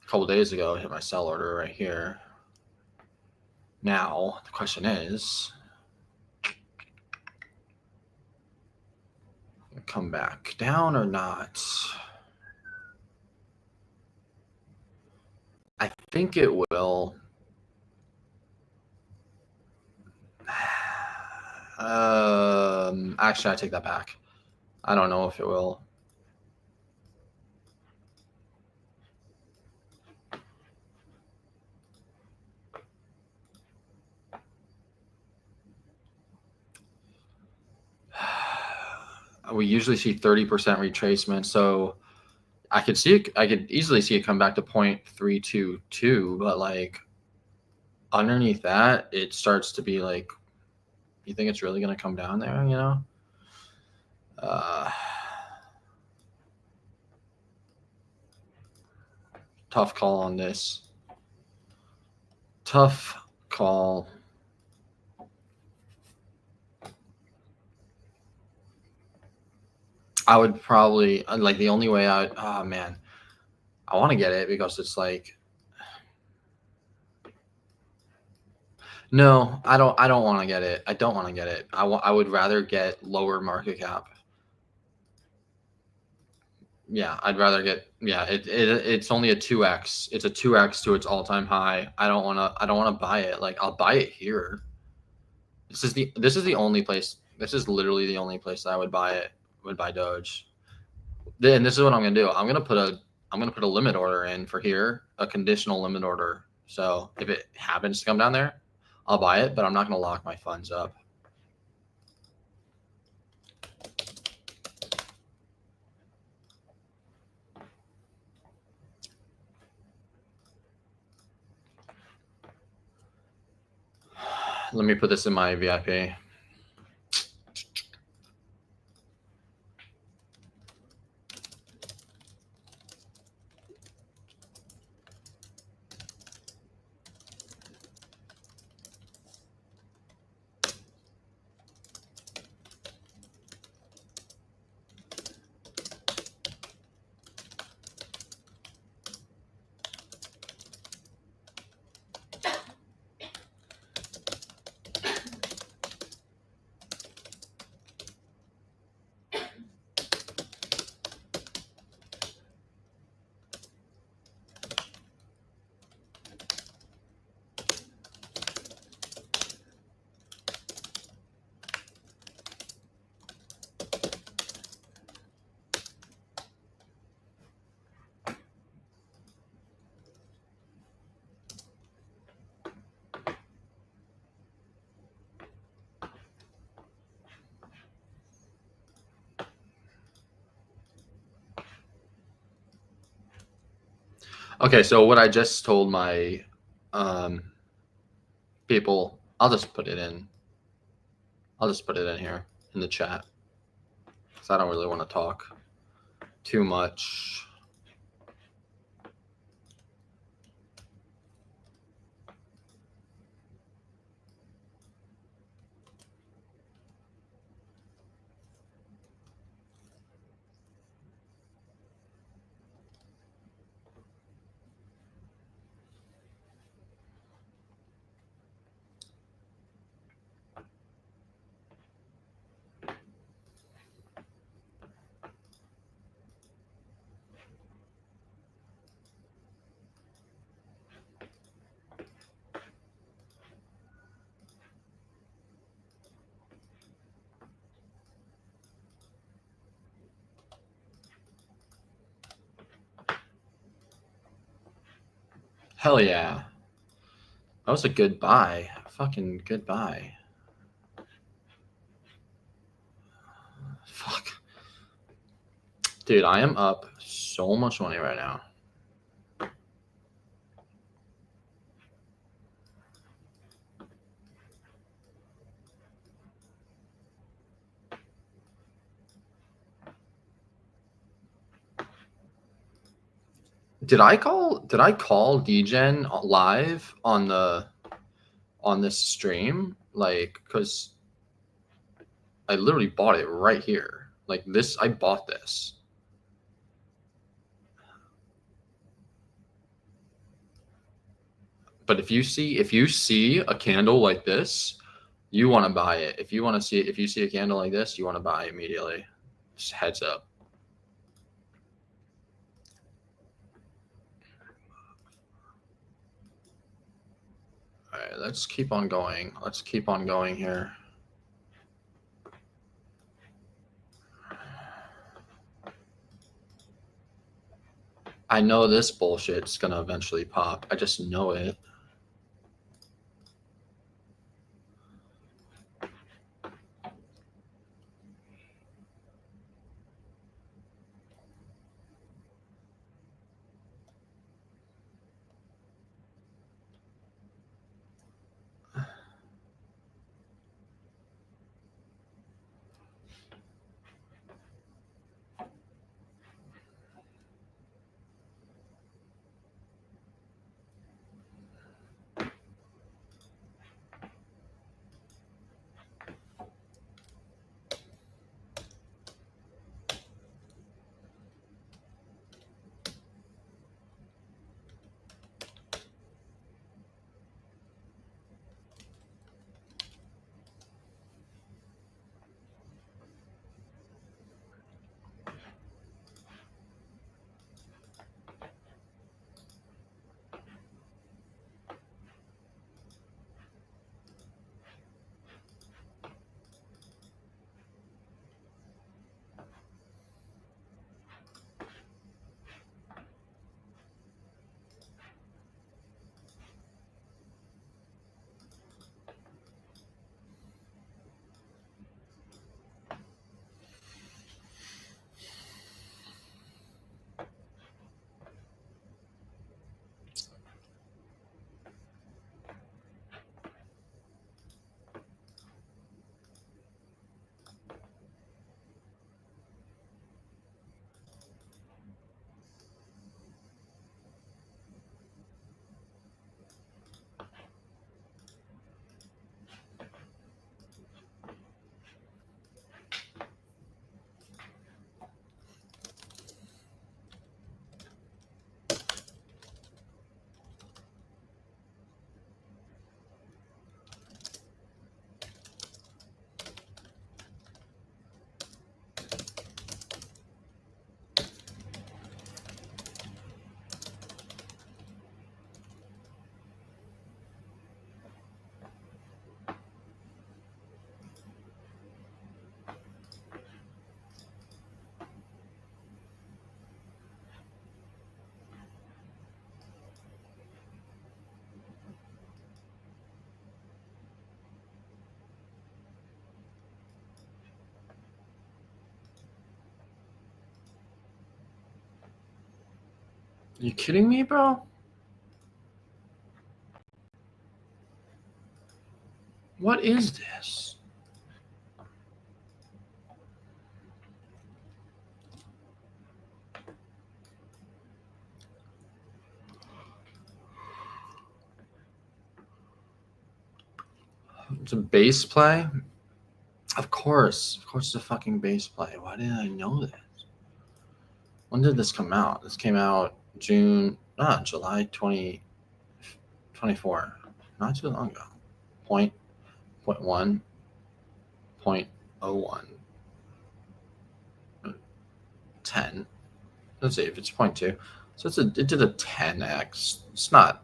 couple days ago, it hit my sell order right here. Now, the question is, come back down or not? I think it will. Actually, I take that back. I don't know if it will. We usually see 30% retracement, so I could see it. I could easily see it come back to 0.322, but like underneath that, it starts to be like, you think it's really going to come down there? You know. Tough call on this. Tough call. I would probably like the only way I. Oh man, I want to get it because it's like. No, I don't want to get it. I don't want to get it. I would rather get lower market cap. Yeah, I'd rather get, yeah, it's only a 2x. It's a 2x to its all-time high. I don't want to buy it. Like I'll buy it here. This is the only place. This is literally the only place that I would buy it. Would buy Doge. Then this is what I'm going to do. I'm going to put a limit order in for here, a conditional limit order. So if it happens to come down there, I'll buy it, but I'm not going to lock my funds up. Let me put this in my VIP. Okay, so what I just told my people, I'll just put it in. I'll just put it in here in the chat because I don't really want to talk too much. Hell yeah. That was a good buy. Fucking good buy. Fuck. Dude, I am up so much money right now. Did I call DGen live on this stream? Like, cause I literally bought it right here. Like this, I bought this. But if you see a candle like this, you want to buy it. If you see a candle like this, you want to buy immediately. Just heads up. All right, let's keep on going. Let's keep on going here. I know this bullshit's gonna eventually pop. I just know it. you kidding me, bro? What is this? It's a base play? Of course it's a fucking base play. Why didn't I know this? When did this come out? This came out July 2024. Not too long ago. Point 1, 0.01, 10. Let's see if it's 0.2. So it did a 10x. It's not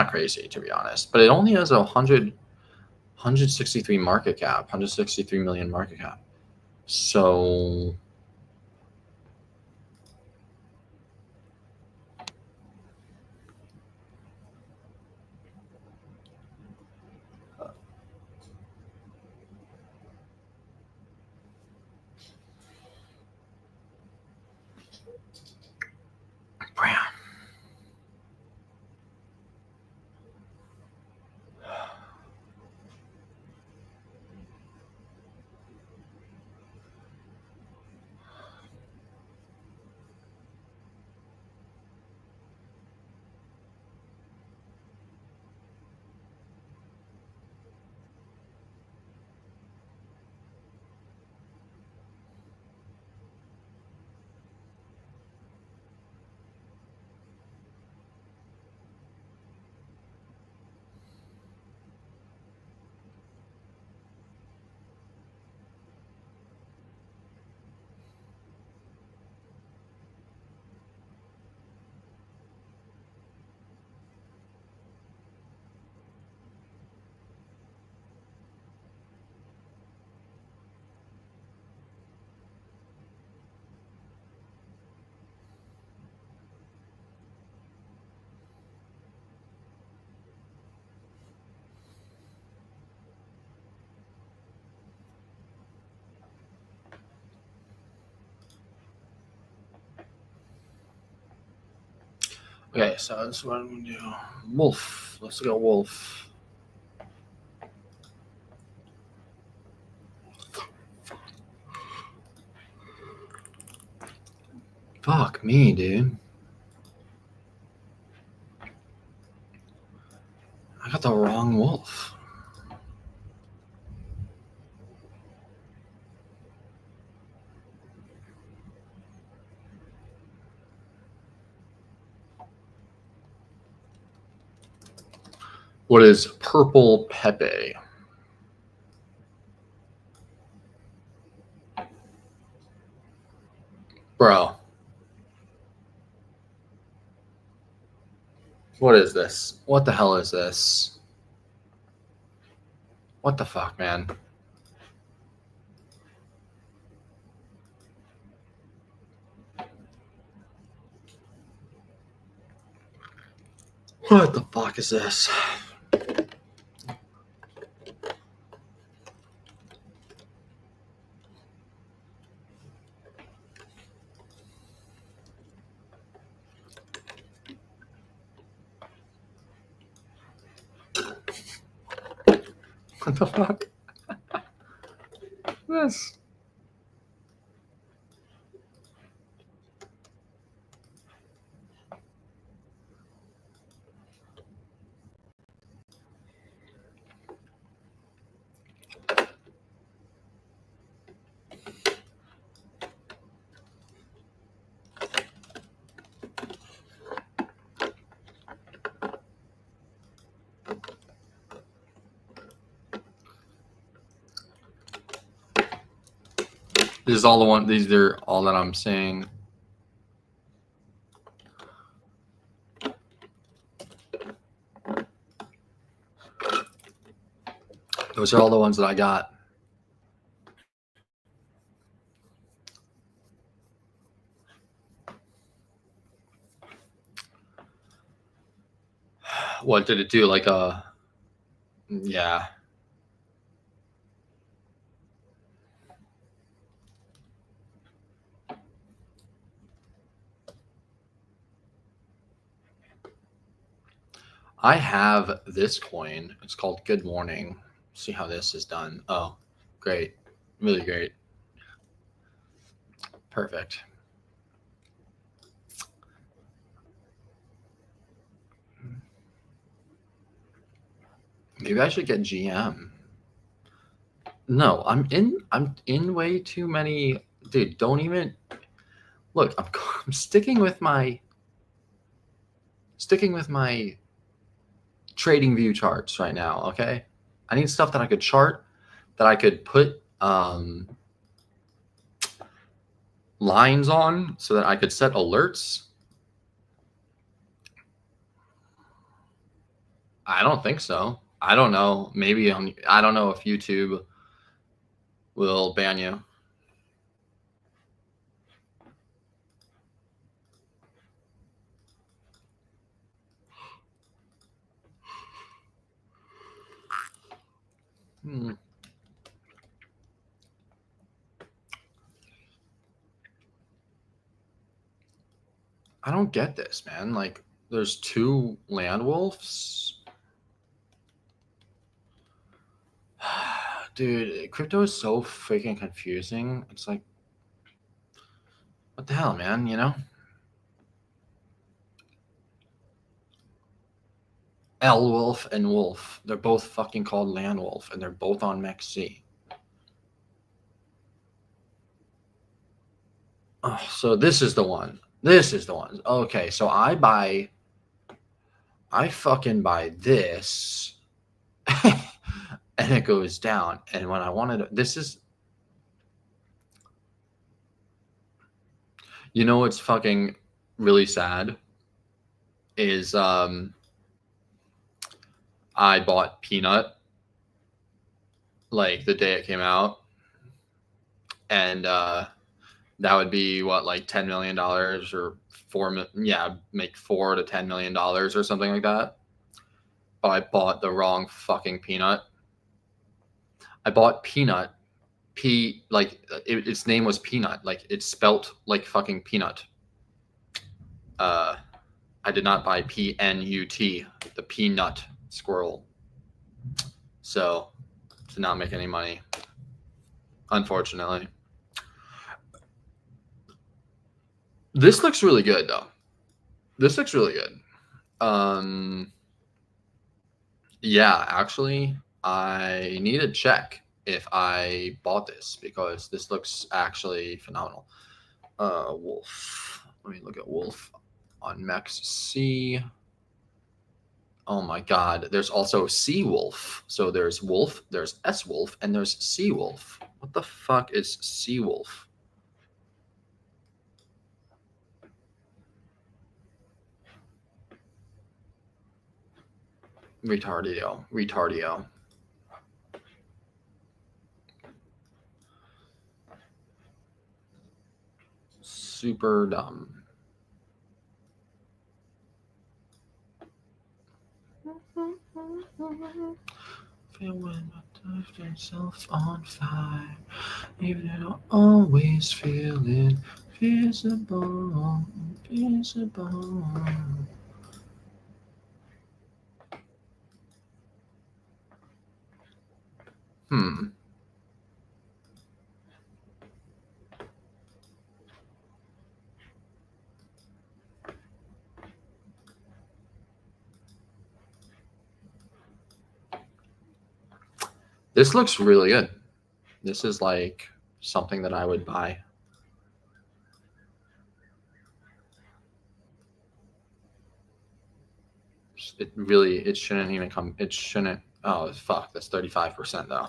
crazy, to be honest, but it only has 163 market cap, 163 million market cap. So Brown. Okay, so that's what I'm gonna do. Wolf. Let's go Wolf. Fuck me, dude. I got the wrong Wolf. What is Purple Pepe? Bro. What is this? What the hell is this? What the fuck, man? What the fuck is this? What the fuck? This. This is all the one. These are all that I'm saying. Those are all the ones that I got. What did it do? Like yeah. I have this coin. It's called Good Morning. See how this is done. Oh, great. Really great. Perfect. Maybe I should get GM. No, I'm in way too many. Dude, don't even look. I'm sticking with my trading view charts right now. Okay, I need stuff that I could chart, that I could put lines on, so that I could set alerts. I don't think so. I don't know. Maybe I don't know if YouTube will ban you. I don't get this, man. Like, there's 2 land wolves. Dude, crypto is so freaking confusing. It's like, what the hell, man? You know? L Wolf and Wolf. They're both fucking called Land Wolf, and they're both on MEXC. Oh, so this is the one. This is the one. Okay, so I fucking buy this, and it goes down. And when I wanted, this is, you know, what's fucking really sad is I bought Peanut like the day it came out, and that would be what, like $10 million or make $4 to $10 million or something like that. But I bought the wrong fucking Peanut. I bought Peanut, its name was Peanut, like it's spelt like fucking peanut. I did not buy PNUT, the peanut squirrel. So did not make any money, unfortunately. This looks really good though. This looks really good. Yeah, actually, I need to check if I bought this, because this looks actually phenomenal. Wolf. Let me look at Wolf on MEXC. Oh my god, there's also Sea Wolf. So there's Wolf, there's S Wolf, and there's Sea Wolf. What the fuck is Sea Wolf? Retardio. Super dumb. Feel when I touched myself on fire, even if I always feel it invisible. This looks really good. This is like something that I would buy. It shouldn't even come. It shouldn't. Oh, fuck. That's 35% though.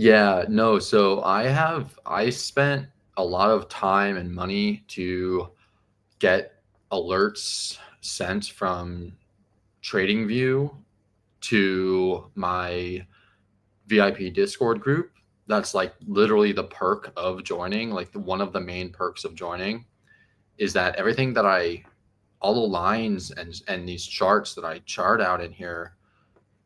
Yeah, no, so I spent a lot of time and money to get alerts sent from TradingView to my VIP Discord group. That's like literally the perk of joining. Like one of the main perks of joining is that everything that all the lines and these charts that I chart out in here,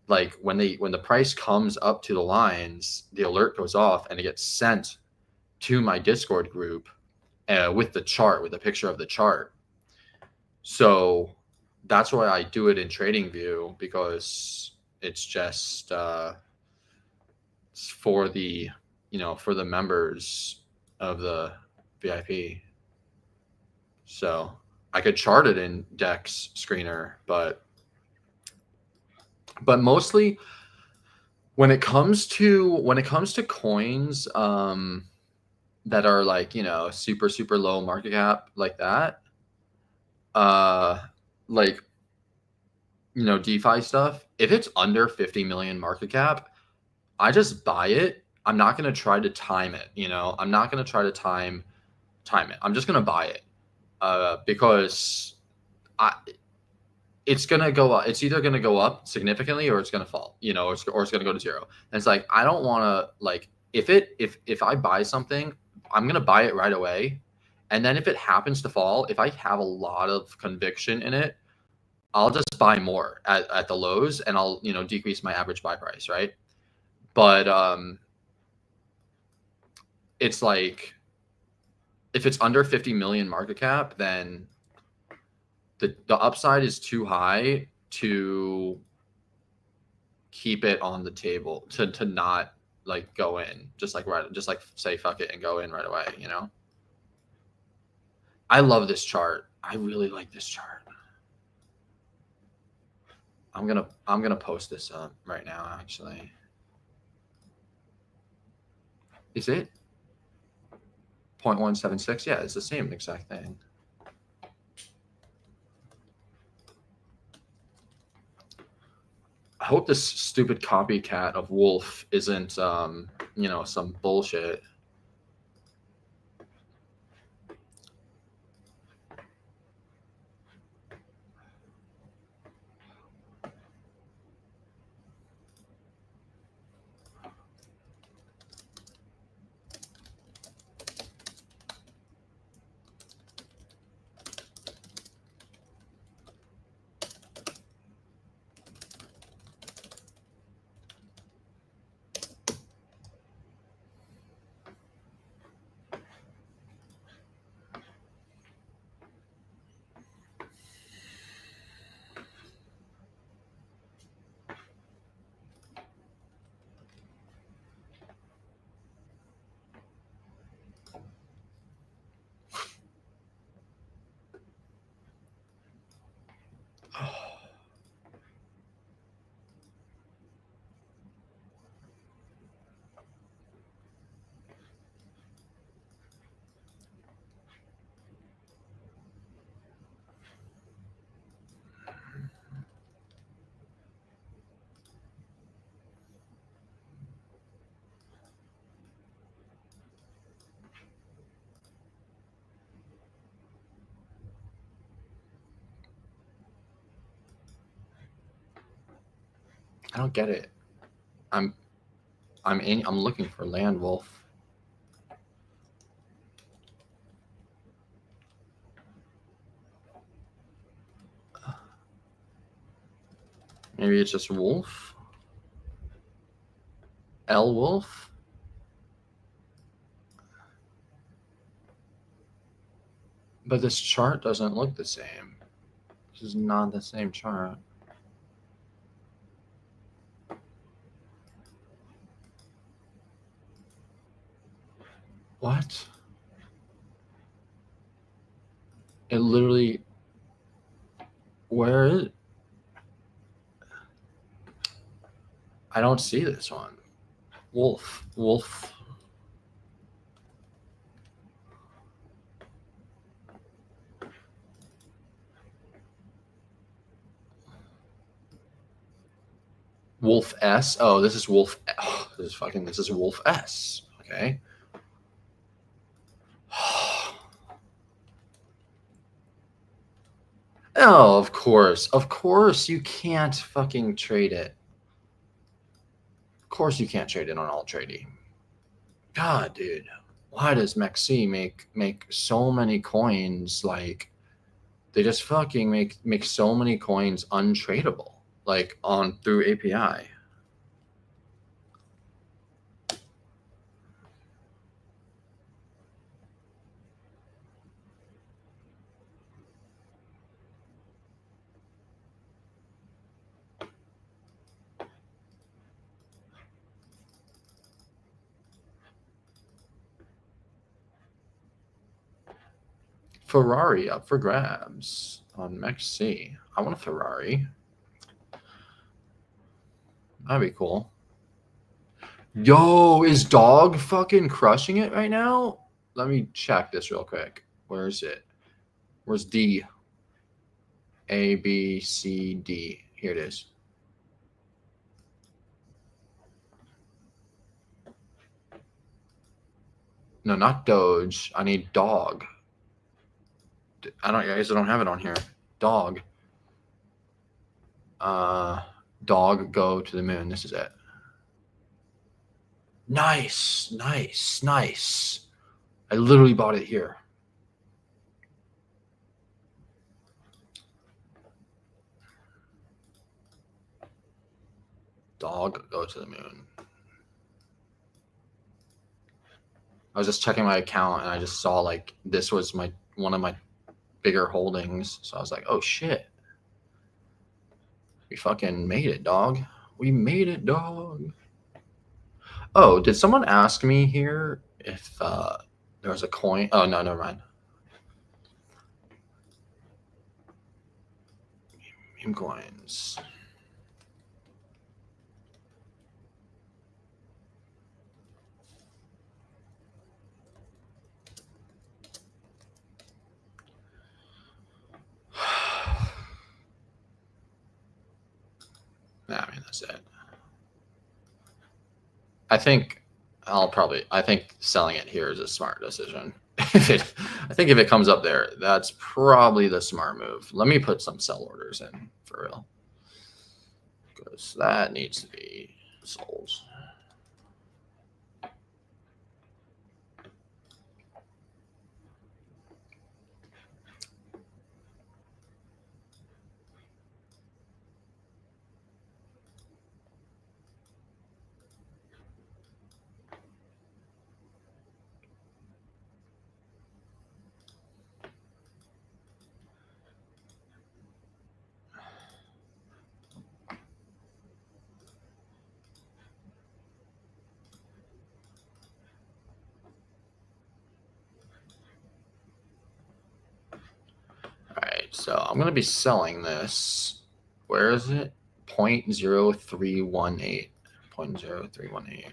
like when the price comes up to the lines, the alert goes off and it gets sent to my Discord group with the chart, with a picture of the chart. So that's why I do it in TradingView, because it's just it's for the for the members of the VIP. So I could chart it in Dex Screener, but mostly when it comes to coins that are like super low market cap like that, like DeFi stuff, if it's under 50 million market cap, I just buy it. I'm not going to try to time it. I'm not going to try to time it. I'm just going to buy it because it's going to go up. It's either going to go up significantly or it's going to fall, or it's going to go to zero. And it's like, I don't want to, like, if I buy something, I'm going to buy it right away. And then if it happens to fall, if I have a lot of conviction in it, I'll just buy more at the lows, and I'll decrease my average buy price, right? But it's like, if it's under 50 million market cap, then the upside is too high to keep it on the table, to not like go in, just like say fuck it and go in right away. I love this chart. I really like this chart. I'm gonna post this up right now, actually. Is it 0.176? Yeah, it's the same exact thing. I hope this stupid copycat of Wolf isn't some bullshit. I don't get it. I'm looking for Land Wolf. Maybe it's just Wolf. L Wolf. But this chart doesn't look the same. This is not the same chart. What? It literally. Where is it? I don't see this one. Wolf. Wolf S. Oh, this is Wolf. Oh, this is Wolf S. Okay. Oh, of course you can't fucking trade it. Of course you can't trade it on Alt Trading. God, dude, why does MEXC make so many coins? Like, they just fucking make so many coins untradeable, like on through API. Ferrari up for grabs on MEXC. I want a Ferrari. That'd be cool. Yo, is Dog fucking crushing it right now? Let me check this real quick. Where is it? Where's D? A, B, C, D. Here it is. No, not Doge. I need Dog. I guess I don't have it on here. Dog. Dog go to the moon. This is it. Nice. I literally bought it here. Dog go to the moon. I was just checking my account and I just saw like this was one of my bigger holdings. So I was like, oh shit. We fucking made it, dog. We made it, dog. Oh, did someone ask me here if there was a coin? Oh, no, never mind. Meme coins. I mean, that's it. I think selling it here is a smart decision. I think if it comes up there, that's probably the smart move. Let me put some sell orders in for real, because that needs to be sold. So I'm going to be selling this. Where is it? 0.0318. 0.0318.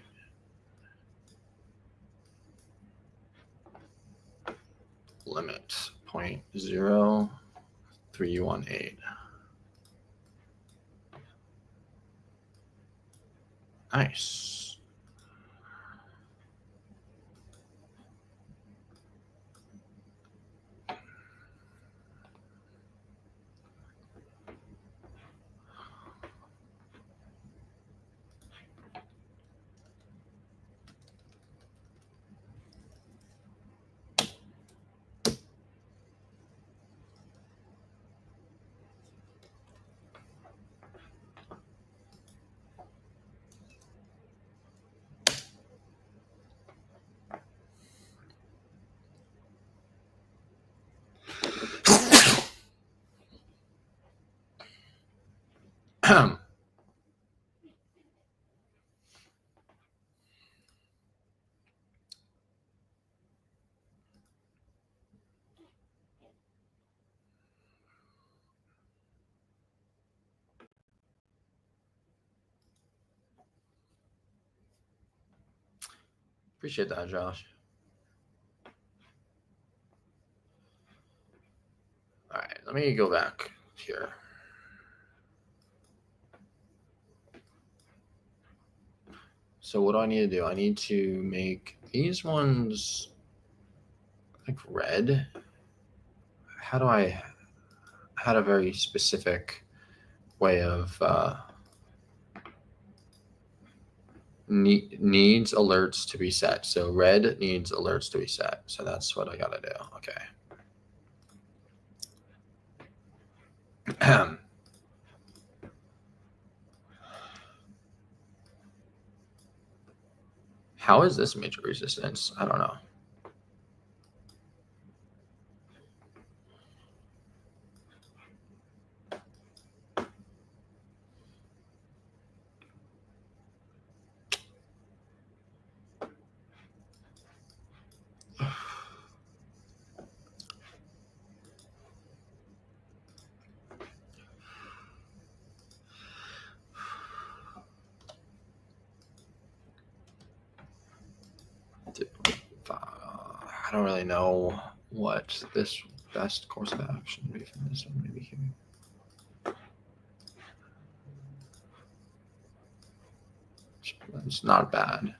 Limit 0.0318. Nice. Appreciate that, Josh. All right, let me go back here. So what do I need to do? I need to make these ones like red. How do I had a very specific way of needs alerts to be set. So red needs alerts to be set. So that's what I gotta do. Okay. How is this major resistance? I don't know. I don't really know what this best course of action would be for this one. Maybe here. It's not bad.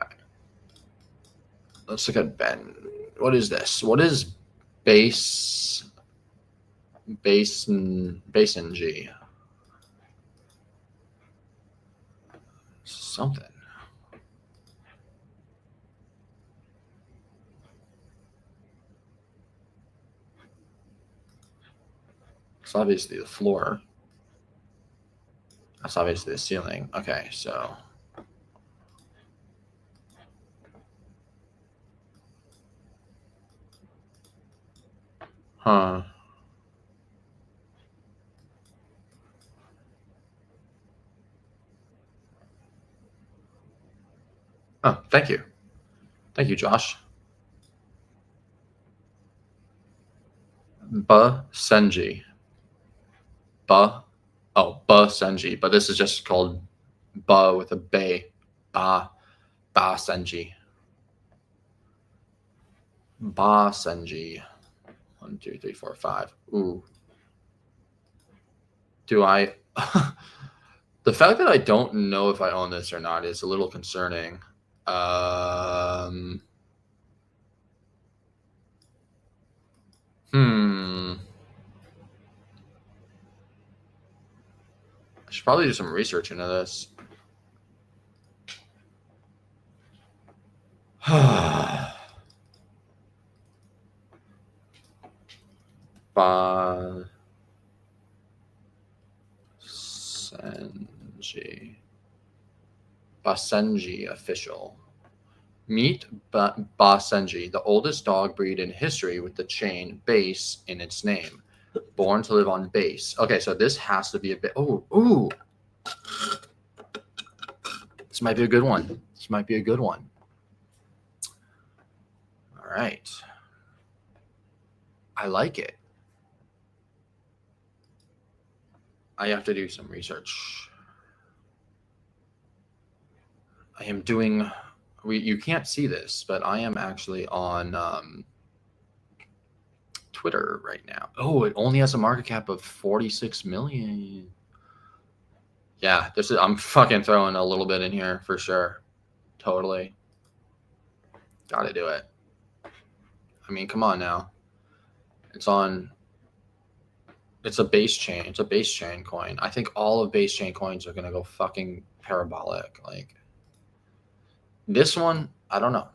Right. Let's look at Ben. What is this? What is base G? Something. It's obviously the floor. That's obviously the ceiling. Okay, so huh. Oh, thank you. Thank you, Josh. Senji. Senji. But this is just called with a bay. Ba Senji. Ba Senji. 1, 2, 3, 4, 5. Ooh. Do I? The fact that I don't know if I own this or not is a little concerning. I should probably do some research into this. Basenji official. Meet Basenji, the oldest dog breed in history with the chain base in its name. Born to live on base. Okay, so this has to be a bit. Ooh. This might be a good one. All right. I like it. I have to do some research. I am doing. You can't see this, but I am actually on Twitter right now. Oh, it only has a market cap of 46 million. Yeah, I'm fucking throwing a little bit in here for sure. Totally. Gotta do it. I mean, come on now. It's a base chain. It's a base chain coin. I think all of base chain coins are gonna go fucking parabolic. Like this one, I don't know.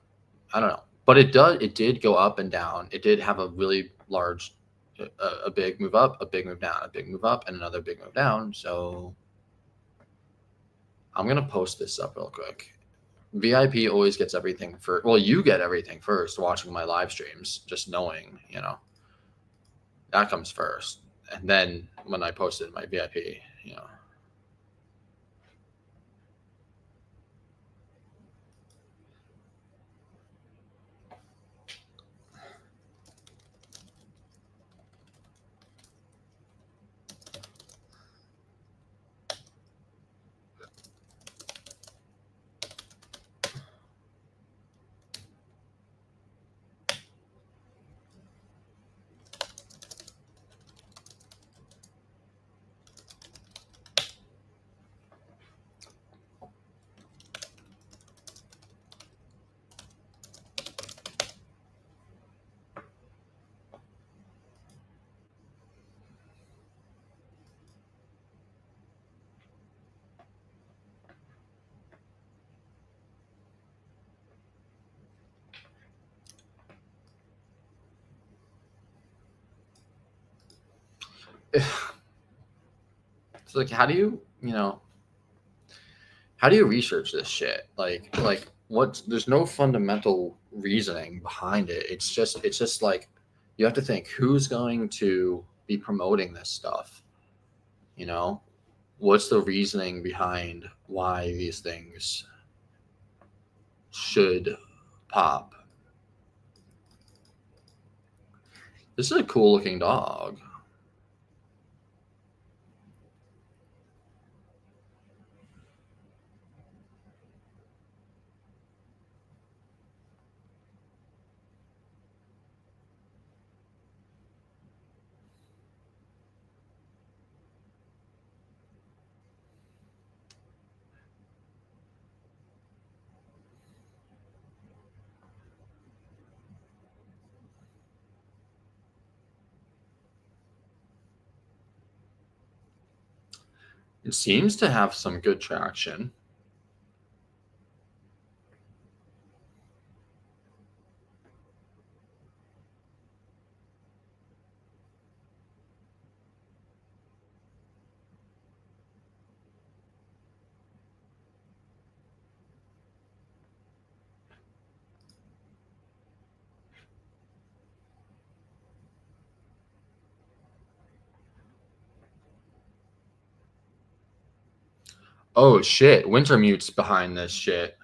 But it did go up and down. It did have a really large, a big move up, a big move down, a big move up, and another big move down. So I'm gonna post this up real quick. VIP always gets everything first. Well, you get everything first watching my live streams, just knowing, that comes first. And then when I posted my VIP, it's like, how do you, how do you research this shit? Like what? There's no fundamental reasoning behind it. It's just like you have to think who's going to be promoting this stuff. You know, what's the reasoning behind why these things should pop? This is a cool looking dog. It seems to have some good traction. Oh shit, Wintermute's behind this shit.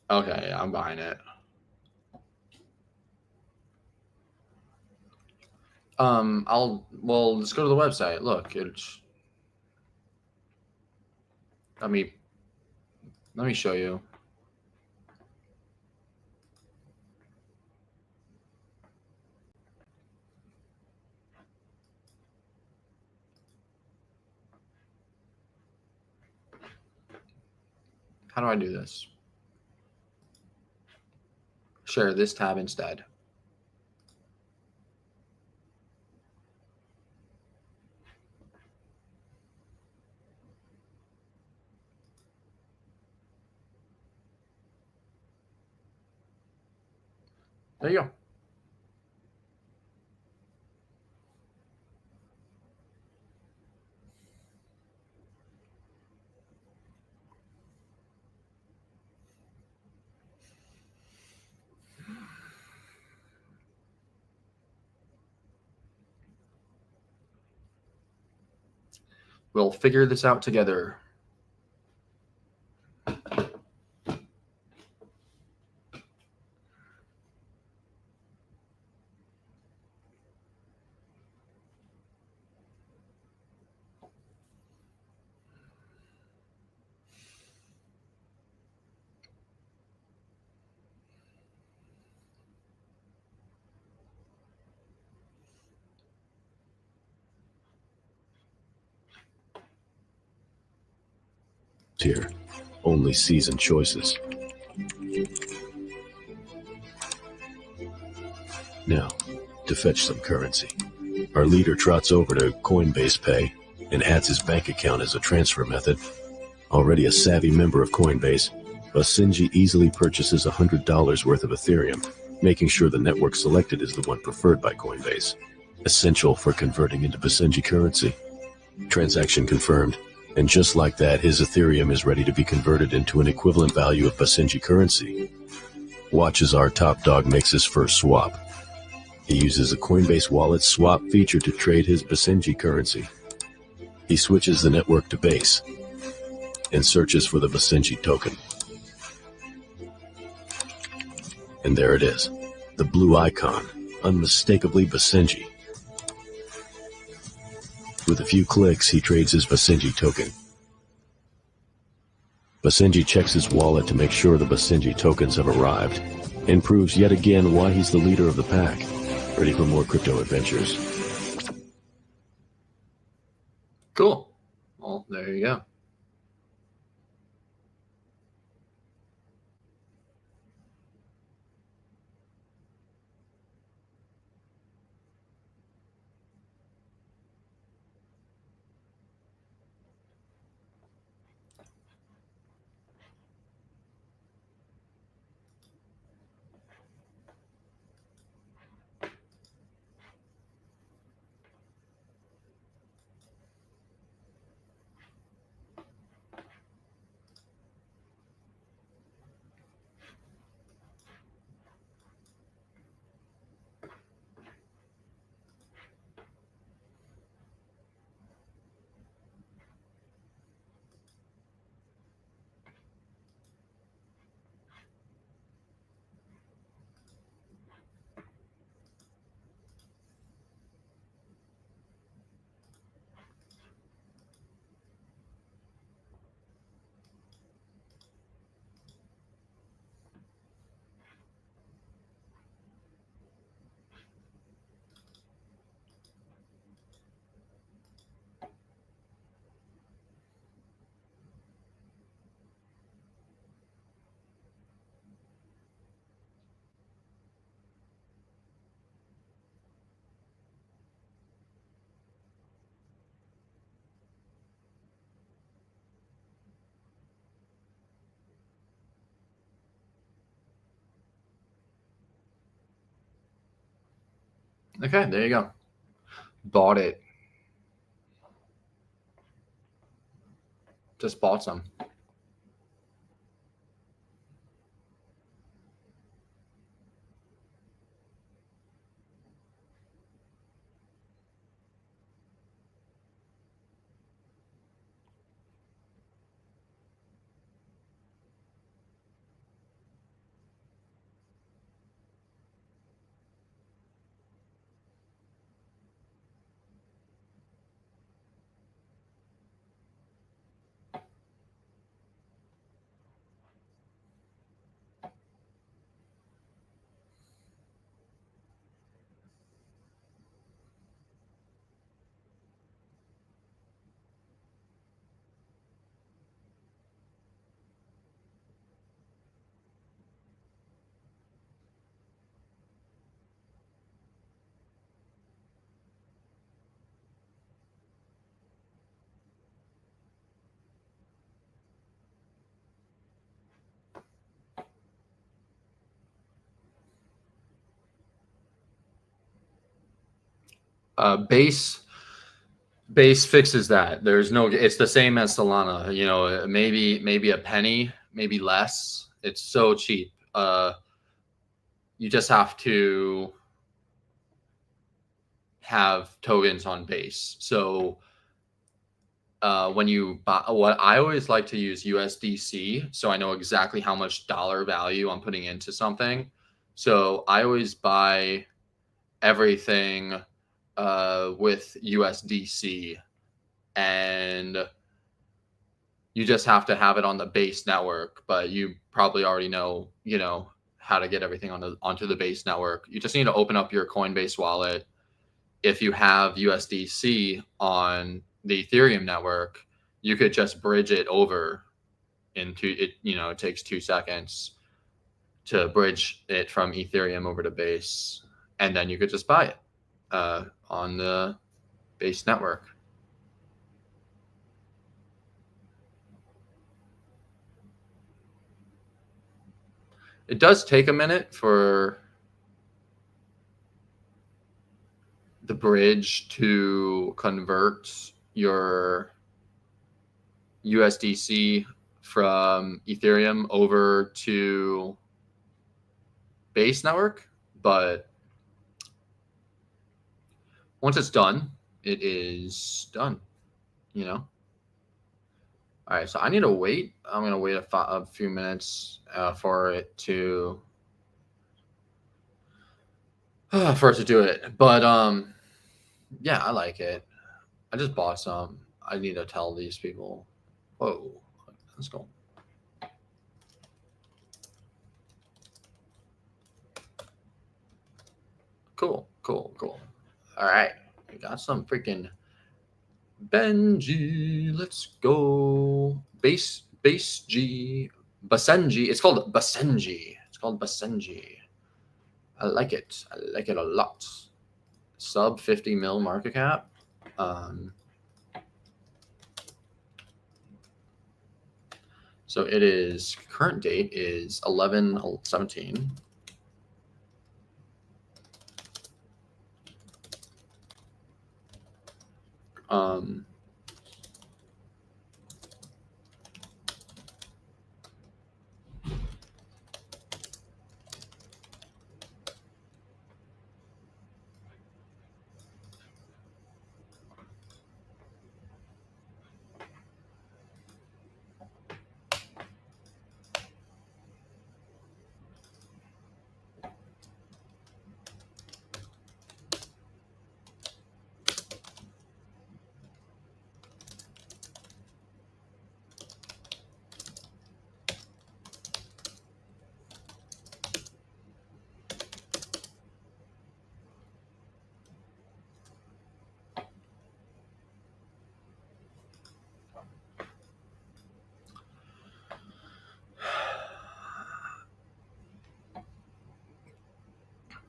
Okay, I'm buying it. Let's go to the website. Look, it's let me show you. How do I do this? Share this tab instead. There you go. We'll figure this out together. Here, only seasoned choices. Now, to fetch some currency. Our leader trots over to Coinbase Pay and adds his bank account as a transfer method. Already a savvy member of Coinbase, Basenji easily purchases $100 worth of Ethereum, making sure the network selected is the one preferred by Coinbase. Essential for converting into Basenji currency. Transaction confirmed. And just like that, his Ethereum is ready to be converted into an equivalent value of Basenji currency. Watch as our top dog makes his first swap. He uses a Coinbase wallet swap feature to trade his Basenji currency. He switches the network to Base and searches for the Basenji token. And there it is, the blue icon, unmistakably Basenji. With a few clicks, he trades his Basenji token. Basenji checks his wallet to make sure the Basenji tokens have arrived, and proves yet again why he's the leader of the pack. Ready for more crypto adventures. Cool. Well, there you go. Okay, there you go. Bought it. Just bought some. Base fixes that. There's no. It's the same as Solana. You know, maybe a penny, maybe less. It's so cheap. You just have to have tokens on Base. So when you buy, what I always like to use USDC, so I know exactly how much dollar value I'm putting into something. So I always buy everything with USDC, and you just have to have it on the Base network. But you probably already know, how to get everything onto the Base network. You just need to open up your Coinbase wallet. If you have USDC on the Ethereum network, you could just bridge it over into it. It takes 2 seconds to bridge it from Ethereum over to Base, and then you could just buy it on the Base network. It does take a minute for the bridge to convert your USDC from Ethereum over to Base network, but once it's done, it is done, All right, so I need to wait. I'm going to wait a few minutes for it to do it. But yeah, I like it. I just bought some. I need to tell these people. Whoa, let's go. Cool. All right, I got some freaking Benji. Let's go. Base G. Basenji. It's called Basenji. I like it. I like it a lot. Sub 50 mil market cap. So it is, current date is 11/17.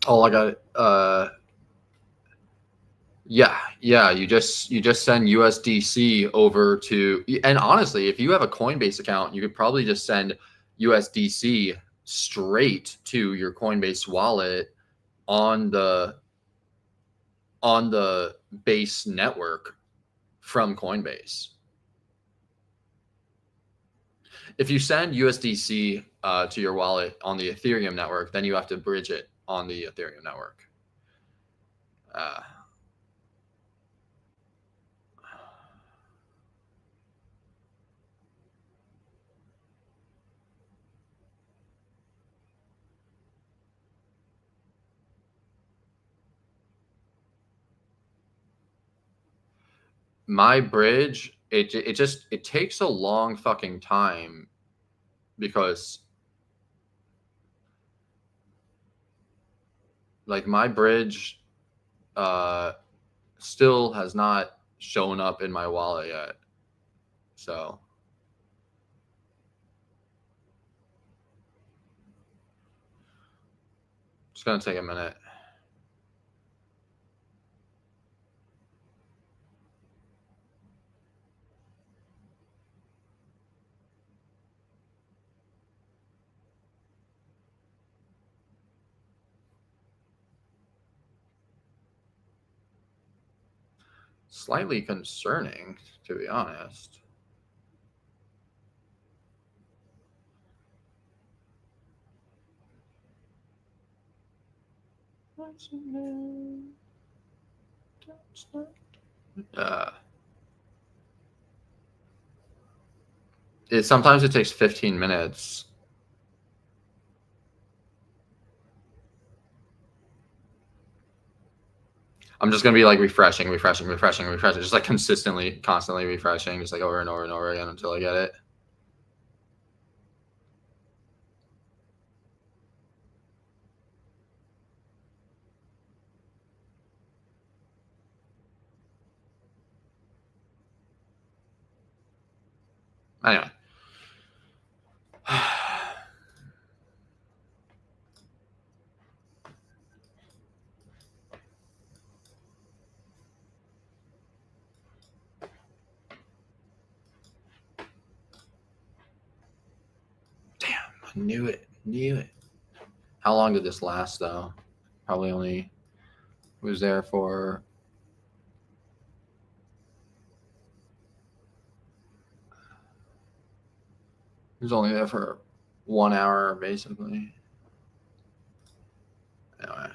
Oh, I got it. Yeah. You just send USDC over to, and honestly, if you have a Coinbase account, you could probably just send USDC straight to your Coinbase wallet on the on the base network from Coinbase. If you send USDC to your wallet on the Ethereum network, then you have to bridge it on the Ethereum network. My bridge, it takes a long fucking time because like my bridge still has not shown up in my wallet yet. So it's gonna take a minute. Slightly concerning, to be honest. Sometimes it takes 15 minutes. I'm just gonna be like refreshing, just like constantly refreshing, just like over and over and over again until I get it. Anyway. Damn, I knew it. How long did this last though? Probably only was there for It was only there for 1 hour, basically. Anyway.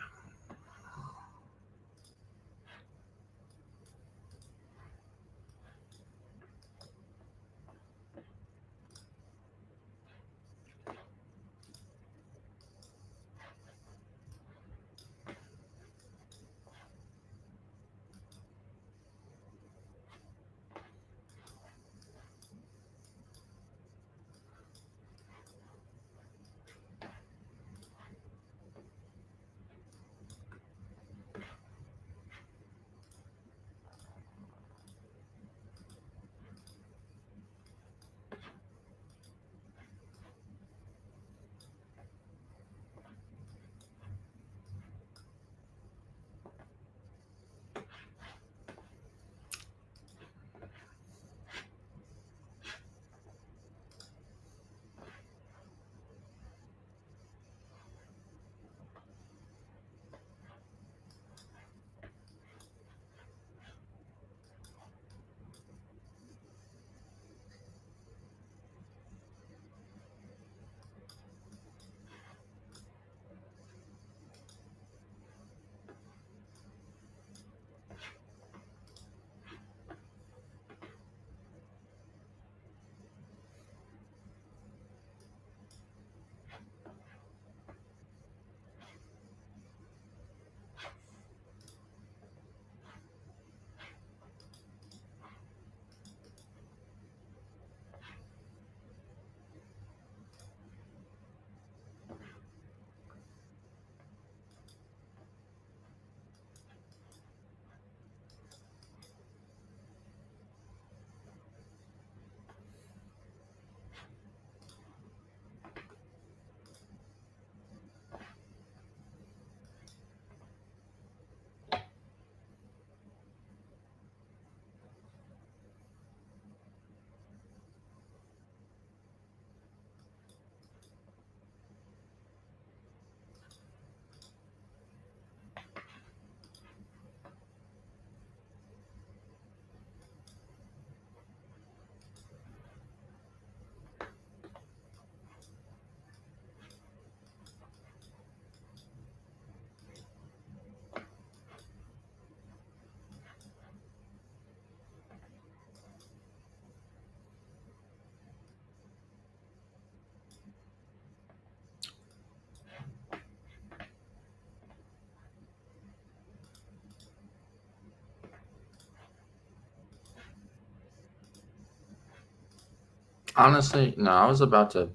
Honestly, no, I was about to.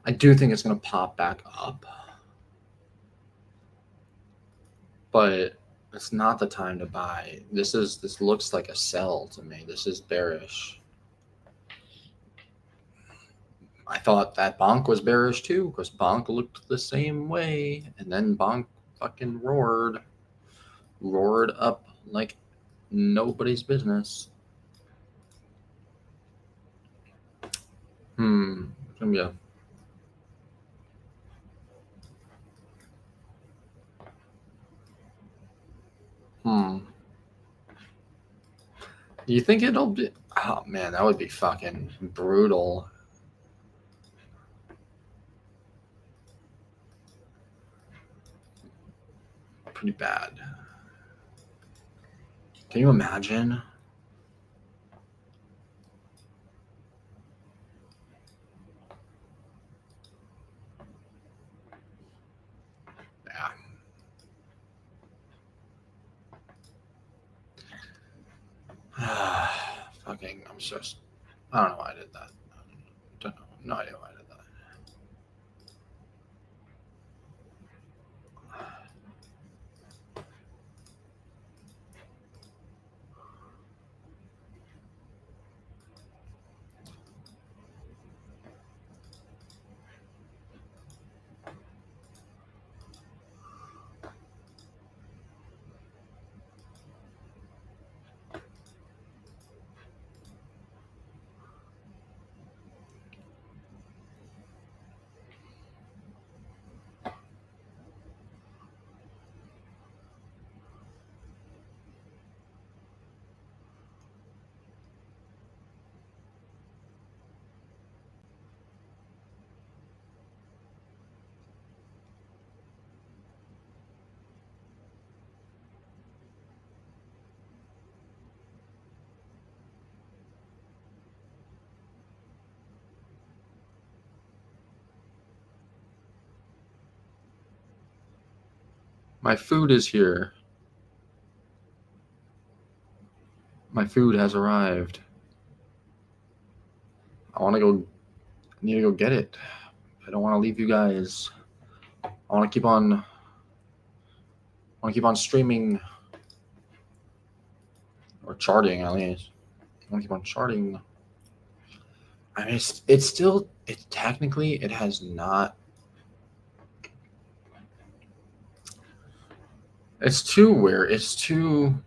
I do think it's going to pop back up, but it's not the time to buy. This looks like a sell to me. This is bearish. I thought that Bonk was bearish too, because Bonk looked the same way, and then Bonk fucking roared up like nobody's business. It's gonna be a You think it'll be? Oh man, that would be fucking brutal. Pretty bad. Can you imagine? Yeah. Fucking, I'm just. I don't know why I did that. Don't know. No idea why I did that. My food is here. My food has arrived. I need to go get it. I don't want to leave you guys. I want to keep on streaming or charting at least. I want to keep on charting. I mean, it's still technically it has not. It's too weird. It's too.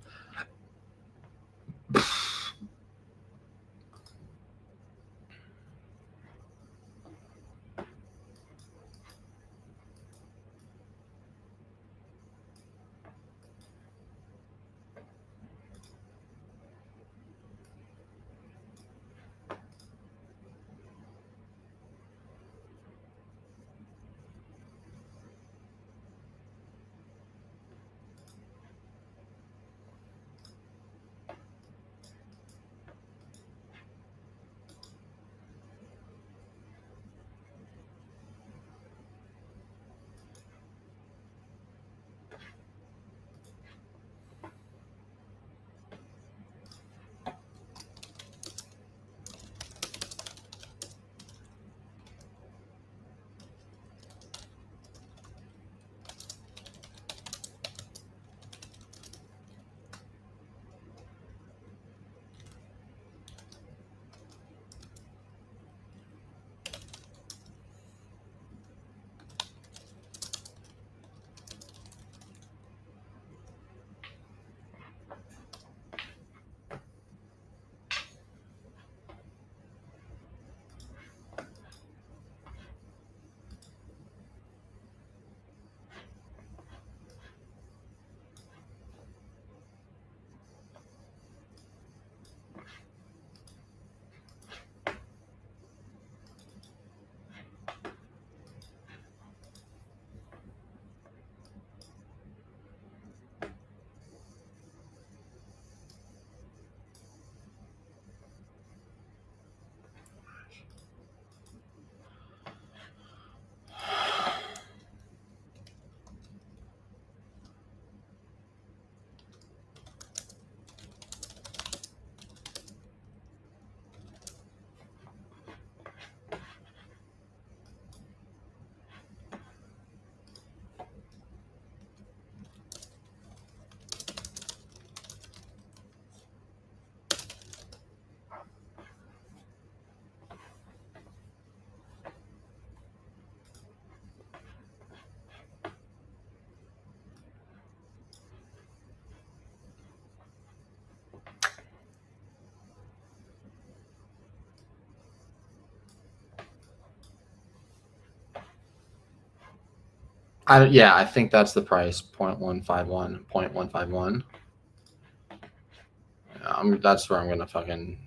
I think that's the price. 0.151. 0.151. That's where I'm gonna fucking.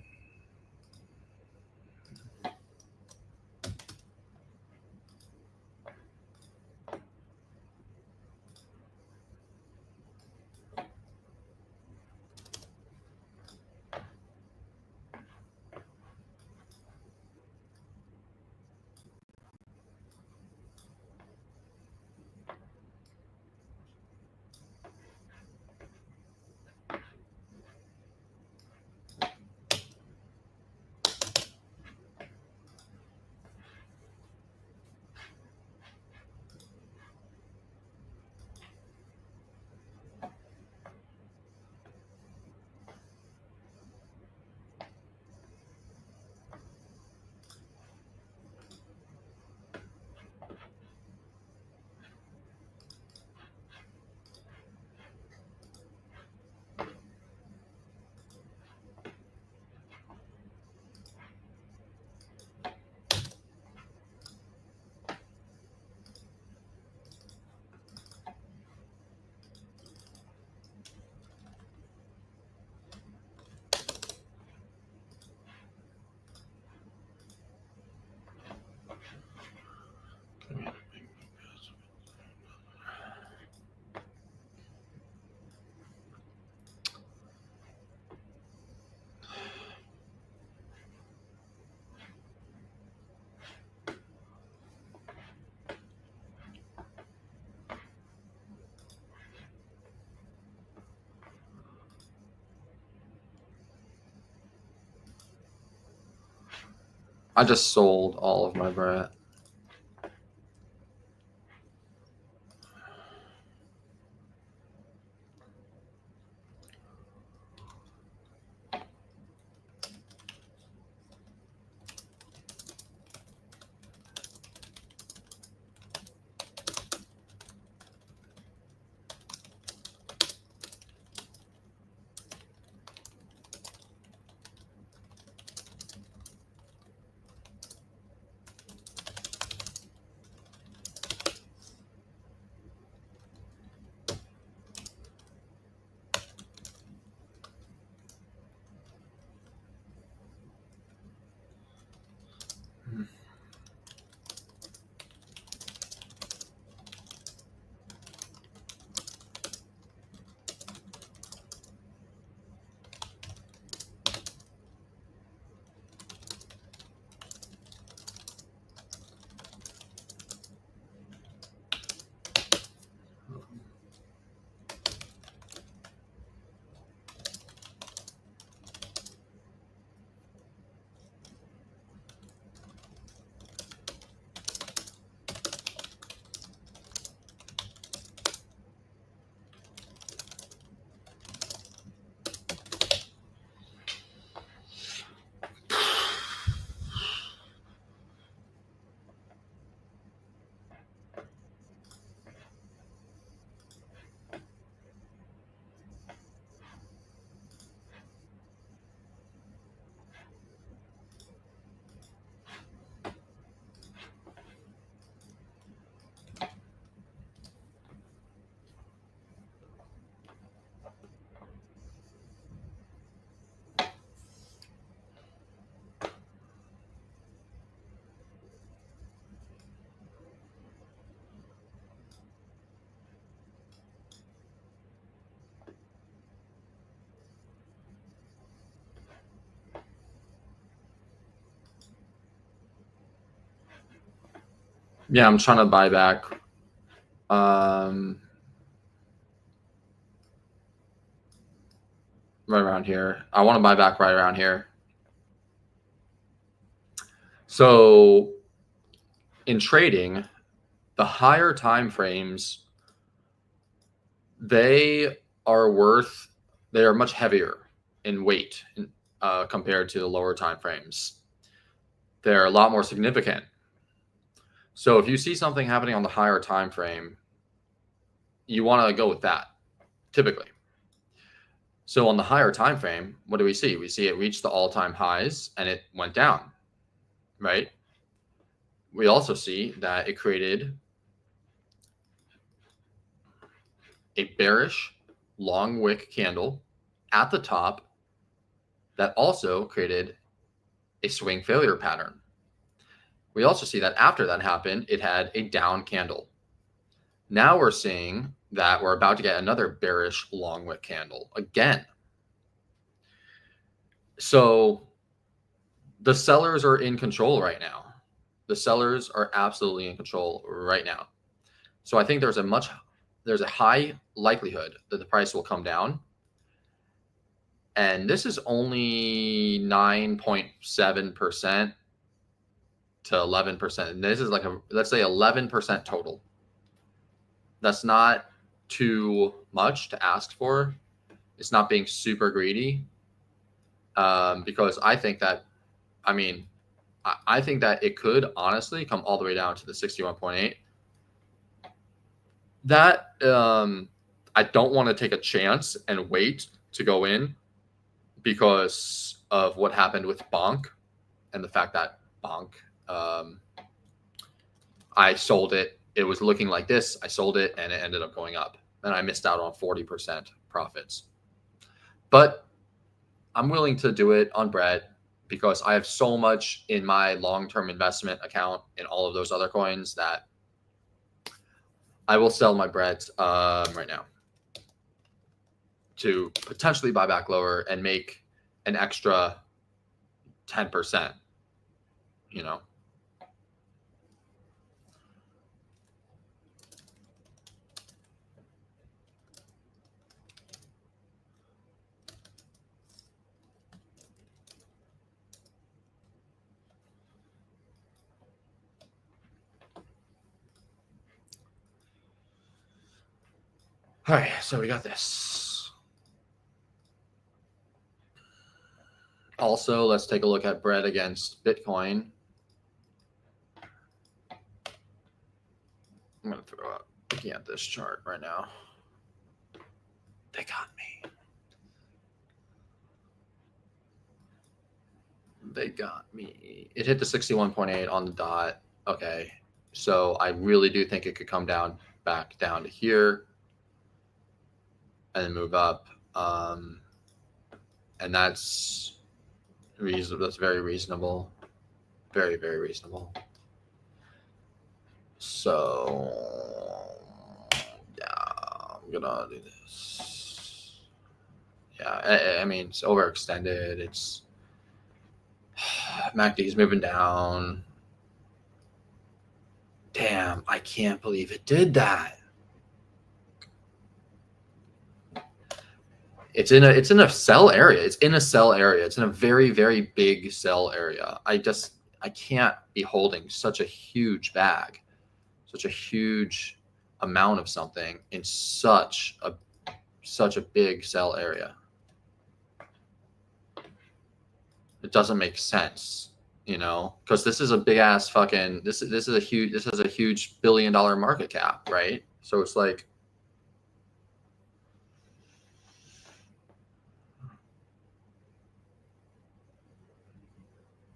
I just sold all of my Brett. Yeah, I'm trying to buy back. Right around here. I want to buy back right around here. So in trading, the higher time frames, they are much heavier in weight compared to the lower time frames. They're a lot more significant. So if you see something happening on the higher time frame, you want to go with that, typically. So on the higher time frame, what do we see? We see it reached the all-time highs and it went down, right? We also see that it created a bearish long wick candle at the top that also created a swing failure pattern. We also see that after that happened, it had a down candle. Now we're seeing that we're about to get another bearish long wick candle again. So the sellers are in control right now. The sellers are absolutely in control right now. So I think there's a high likelihood that the price will come down. And this is only 9.7% to 11%. And this is like let's say 11% total. That's not too much to ask for. It's not being super greedy. Because I think that it could honestly come all the way down to the 61.8. That I don't want to take a chance and wait to go in because of what happened with Bonk and the fact that Bonk, I sold it. It was looking like this. I sold it and it ended up going up. And I missed out on 40% profits. But I'm willing to do it on Brett because I have so much in my long-term investment account in all of those other coins that I will sell my Brett right now to potentially buy back lower and make an extra 10%, you know. All right, so we got this. Also, let's take a look at bread against Bitcoin. I'm going to throw up looking at this chart right now. They got me. They got me. It hit the 61.8 on the dot. Okay. So I really do think it could come down back down to here and then move up. And that's reasonable. That's very reasonable. Very, very reasonable. So yeah, I'm gonna do this. Yeah, I mean, it's overextended. It's MACD's moving down. Damn, I can't believe it did that. It's in a sell area. It's in a sell area. It's in a very, very big sell area. I can't be holding such a huge bag, such a huge amount of something in such a big sell area. It doesn't make sense, because this is a big ass fucking this is a huge $1 billion market cap, right? So it's like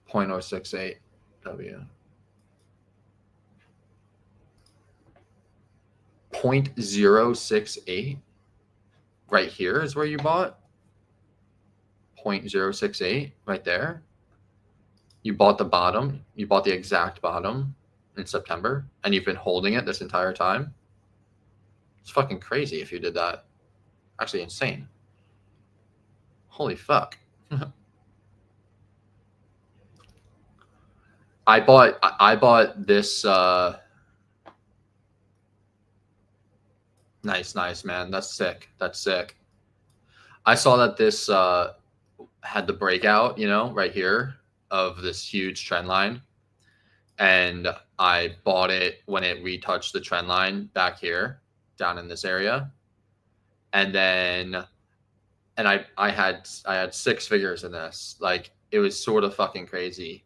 .068 W. 0.068 right here is where you bought. 0.068 right there. You bought the bottom. You bought the exact bottom in September, and you've been holding it this entire time. It's fucking crazy if you did that. Actually insane. Holy fuck. I bought this nice man. That's sick. I saw that this had the breakout, right here of this huge trend line, and I bought it when it retouched the trend line back here down in this area, and I had 6 figures in this. Like, it was sort of fucking crazy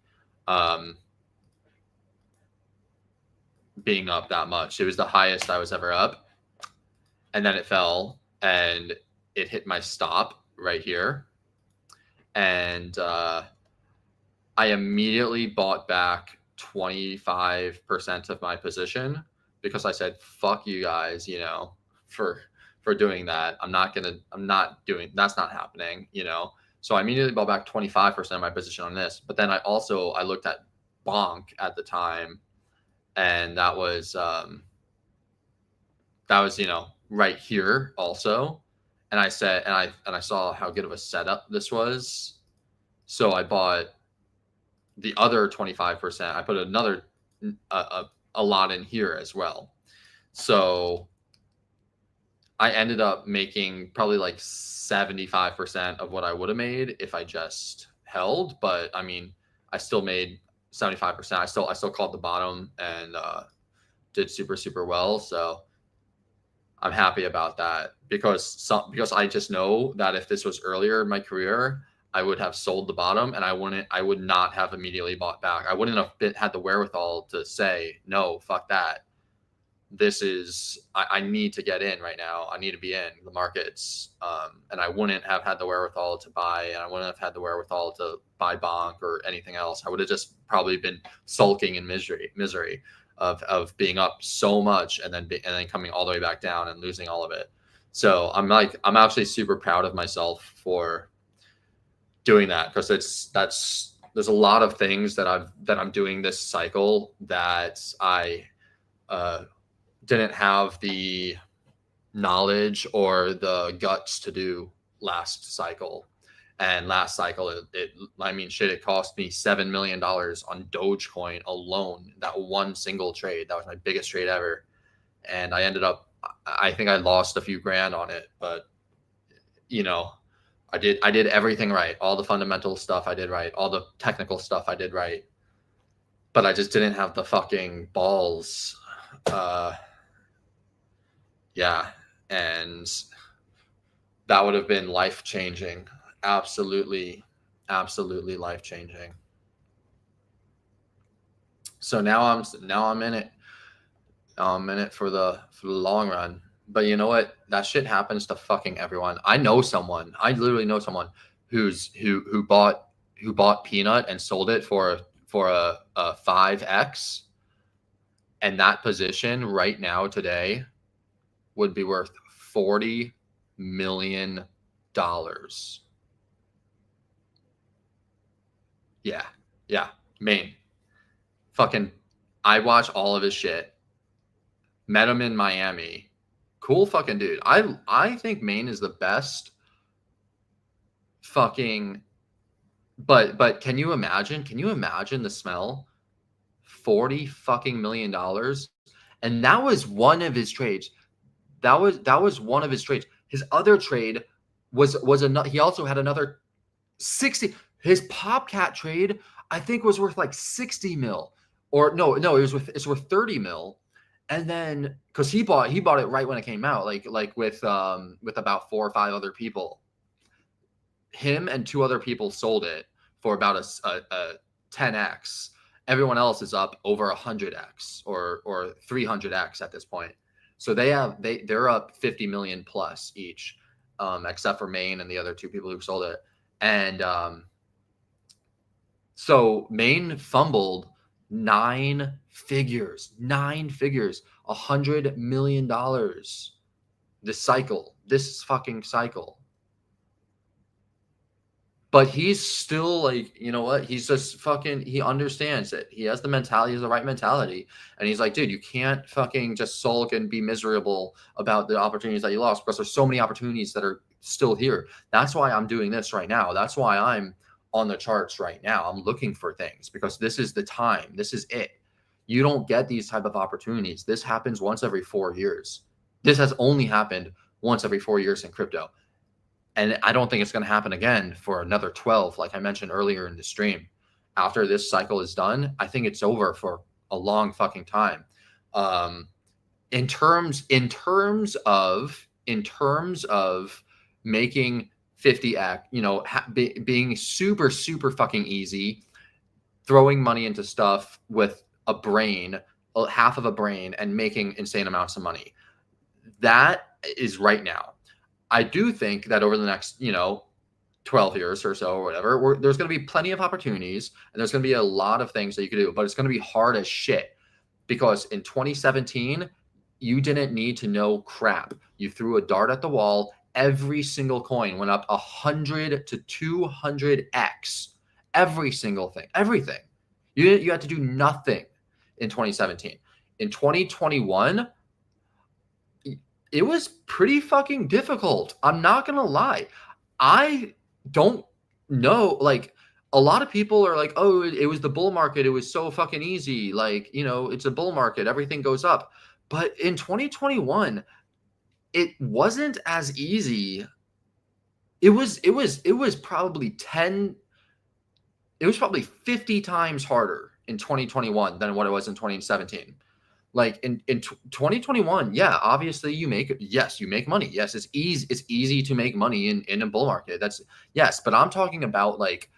being up that much. It was the highest I was ever up, and then it fell and it hit my stop right here, and I immediately bought back 25% of my position because I said, fuck you guys, for doing that. That's not happening, So I immediately bought back 25% of my position on this. But then I looked at Bonk at the time, and that was right here also. And I said, and I saw how good of a setup this was. So I bought the other 25%. I put another a lot in here as well. So I ended up making probably like 75% of what I would have made if I just held. But I mean, I still made 75%. I still called the bottom and did super well. So I'm happy about that because I just know that if this was earlier in my career, I would have sold the bottom, and I would not have immediately bought back. I wouldn't have had the wherewithal to say, no, fuck that. I need to get in right now. I need to be in the markets. And I wouldn't have had the wherewithal to buy, and I wouldn't have had the wherewithal to buy Bonk or anything else. I would have just probably been sulking in misery of being up so much and then coming all the way back down and losing all of it. So I'm actually super proud of myself for doing that, because there's a lot of things that I'm doing this cycle that I didn't have the knowledge or the guts to do last cycle. And last cycle, it cost me $7 million on Dogecoin alone. That one single trade, that was my biggest trade ever. And I think I lost a few grand on it, but I did everything right. All the fundamental stuff I did right. All the technical stuff I did right. But I just didn't have the fucking balls. Yeah. and that would have been life-changing. Absolutely, absolutely life-changing. So now I'm in it. I'm in it for the long run. But you know what? That shit happens to fucking everyone. I know someone. I literally know someone who bought Peanut and sold it for a 5x, and that position right now today would be worth $40 million. Yeah. Maine. Fucking, I watch all of his shit. Met him in Miami. Cool fucking dude. I think Maine is the best fucking, but can you imagine? Can you imagine the smell? $40 fucking million. And that was one of his trades. That was one of his trades. His other trade was another. He also had another 60. His PopCat trade, I think, was worth like 60 mil, or no, it's worth 30 mil. And then because he bought it right when it came out, like with about 4 or 5 other people. Him and 2 other people sold it for about a 10x. Everyone else is up over 100x or 300x at this point. So they're up 50 million plus each, except for Maine and the other 2 people who sold it. And so Maine fumbled 9 figures, $100 million. This fucking cycle. But he's still like, you know what? He's just fucking, he understands it. He has the mentality, he has the right mentality. And he's like, dude, you can't fucking just sulk and be miserable about the opportunities that you lost, because there's so many opportunities that are still here. That's why I'm doing this right now. That's why I'm on the charts right now. I'm looking for things because this is the time. This is it. You don't get these type of opportunities. This happens once every 4 years. This has only happened once every 4 years in crypto. And I don't think it's going to happen again for another 12, like I mentioned earlier in the stream. After this cycle is done, I think it's over for a long fucking time. In terms of making 50x, you know, being super, super fucking easy, throwing money into stuff with a brain, half of a brain, and making insane amounts of money. That is right now. I do think that over the next, 12 years or so or whatever, there's going to be plenty of opportunities and there's going to be a lot of things that you could do, but it's going to be hard as shit because in 2017, you didn't need to know crap. You threw a dart at the wall. Every single coin went up 100 to 200x. Every single thing, everything. You had to do nothing in 2017. In 2021, it was pretty fucking difficult. I'm not going to lie. I don't know. Like, a lot of people are like, oh, it was the bull market. It was so fucking easy. Like, it's a bull market. Everything goes up. But in 2021, it wasn't as easy. It was probably 50 times harder in 2021 than what it was in 2017. Like in 2021, yeah, obviously you make money. Yes, it's easy to make money in a bull market. That's yes, but I'm talking about like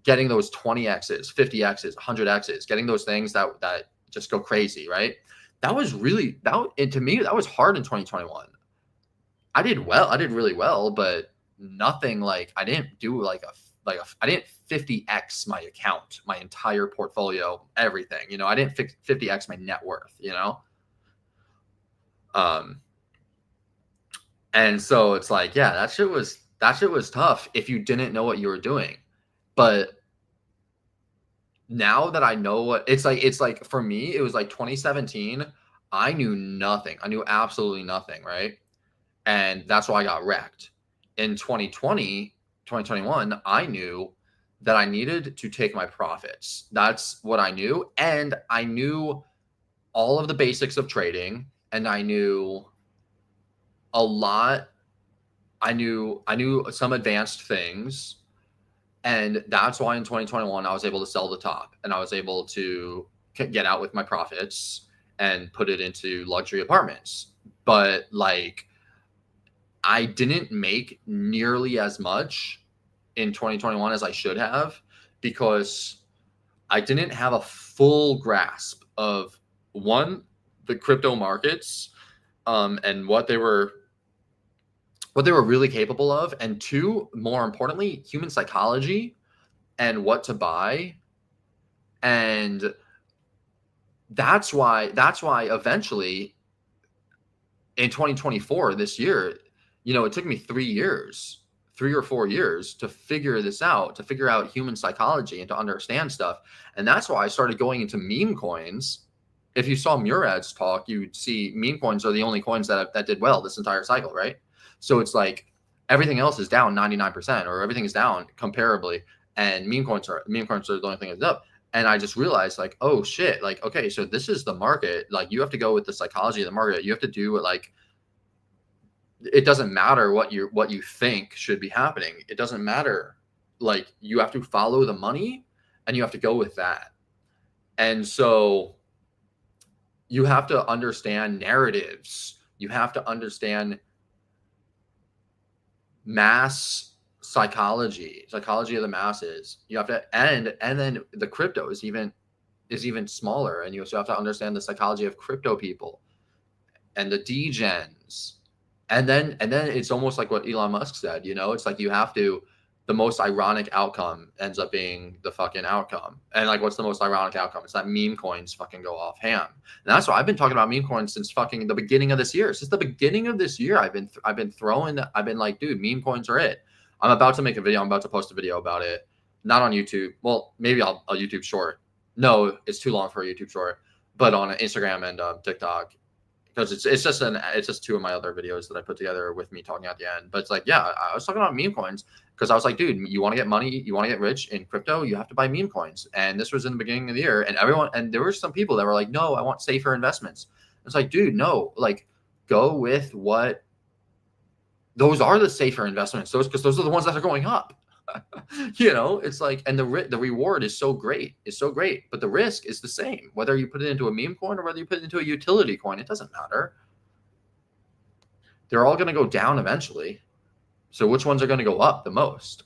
getting those 20x's, 50x's, 100x's, getting those things that just go crazy, right? To me that was hard in 2021. I did really well, but nothing like I didn't do I didn't 50x my account, my entire portfolio, everything. I didn't 50x my net worth. And so it's like, yeah, that shit was tough if you didn't know what you were doing. But now that I know what it's like for me, it was like 2017. I knew nothing. I knew absolutely nothing, right? And that's why I got wrecked. In 2021, I knew that I needed to take my profits. That's what I knew. And I knew all of the basics of trading, and I knew a lot. I knew some advanced things. And that's why in 2021, I was able to sell the top and I was able to get out with my profits and put it into luxury apartments but like I didn't make nearly as much in 2021 as I should have, because I didn't have a full grasp of, one, the crypto markets, and what they were really capable of, and two, more importantly, human psychology and what to buy. And that's why eventually in 2024, this year, it took me 3 or 4 years to figure this out, to figure out human psychology and to understand stuff. And that's why I started going into meme coins. If you saw Murad's talk, you'd see meme coins are the only coins that did well this entire cycle, right? So it's like everything else is down 99%, or everything is down comparably, and meme coins are the only thing that's up. And I just realized, like, oh shit, like, okay, so this is the market. Like, you have to go with the psychology of the market. You have to do what, like, it doesn't matter what you think should be happening. It doesn't matter. Like, you have to follow the money and you have to go with that. And so you have to understand narratives. You have to understand mass psychology of the masses. You have to, and then the crypto is even smaller, and you also have to understand the psychology of crypto people and the degens. And then it's almost like what Elon Musk said, it's like you have to, the most ironic outcome ends up being the fucking outcome. And like, what's the most ironic outcome? It's that meme coins fucking go off ham. And that's why I've been talking about meme coins since fucking the beginning of this year. Since the beginning of this year, I've been like, dude, meme coins are it. I'm about to make a video. I'm about to post a video about it. Not on YouTube. Well, maybe I'll YouTube short. No, it's too long for a YouTube short, but on Instagram and TikTok, because it's just two of my other videos that I put together with me talking at the end. But it's like, yeah, I was talking about meme coins because I was like, dude, you want to get money, you want to get rich in crypto, you have to buy meme coins. And this was in the beginning of the year, and there were some people that were like, no, I want safer investments. It's like, dude, no, like, go with what. Those are the safer investments. Because those are the ones that are going up. It's like, and the reward is so great. But the risk is the same. Whether you put it into a meme coin or whether you put it into a utility coin, it doesn't matter. They're all going to go down eventually. So which ones are going to go up the most?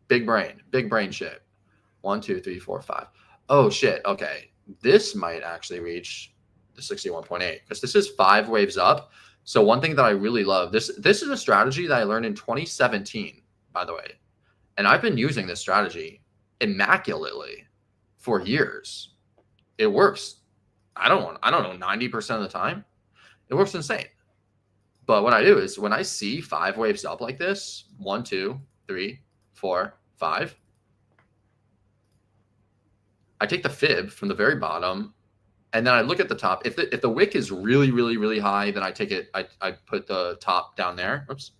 Big brain shit. 1, 2, 3, 4, 5. Oh shit. Okay. This might actually reach the 61.8 because this is 5 waves up. So one thing that I really love, this is a strategy that I learned in 2017, by the way. And I've been using this strategy immaculately for years. It works. I don't know, 90% of the time. It works insane. But what I do is when I see 5 waves up like this, 1, 2, 3, 4, 5, I take the fib from the very bottom. And then I look at the top. If the wick is really, really, really high, then I take it. I put the top down there. Oops.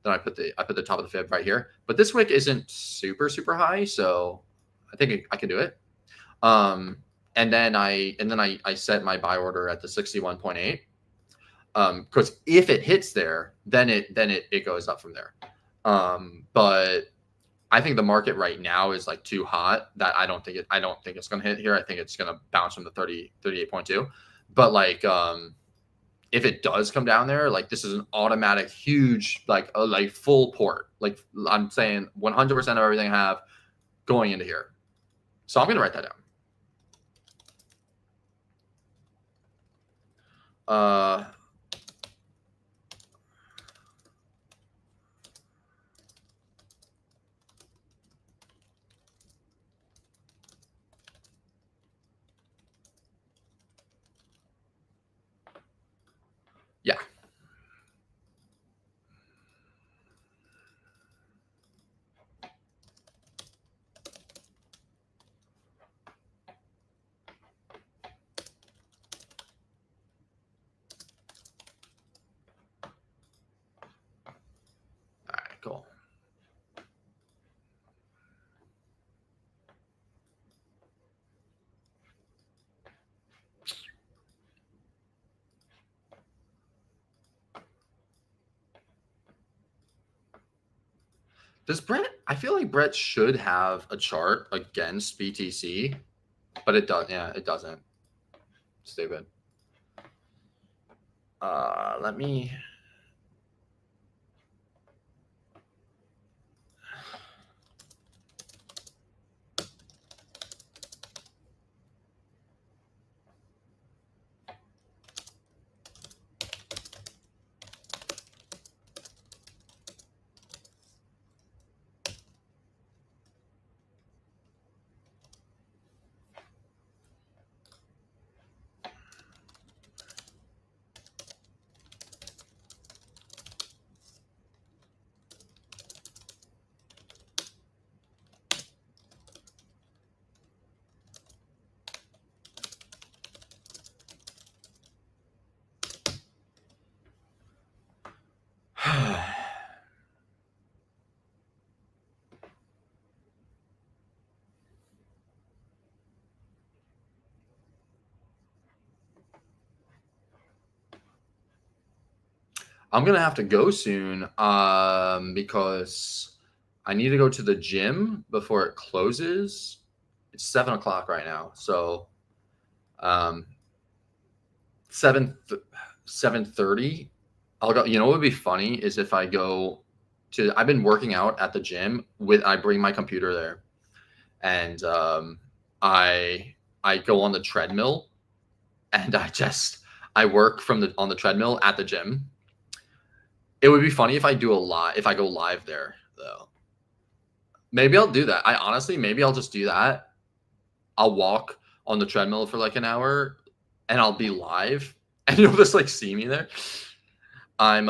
Then I put the top of the fib right here. But this wick isn't super, super high, so I think I can do it. And then I set my buy order at the 61.8. Because if it hits there, then it goes up from there. But I think the market right now is like too hot that I don't think it's going to hit here. I think it's going to bounce from the 38.2. But like, if it does come down there, like this is an automatic huge, like full port. Like I'm saying 100% of everything I have going into here. So I'm going to write that down. Yeah. All right, cool. Does Brett? I feel like Brett should have a chart against BTC, but it does. Yeah, it doesn't. Stupid. Let me. I'm gonna have to go soon because I need to go to the gym before it closes. It's 7 o'clock right now, so 7:30. I'll go. You know what would be funny is if I go to. I've been working out at the gym with. I bring my computer there, and I go on the treadmill, and I work on the treadmill at the gym. It would be funny if I go live there though. Maybe I'll do that. Maybe I'll just do that. I'll walk on the treadmill for like an hour and I'll be live and you'll just like see me there. I'm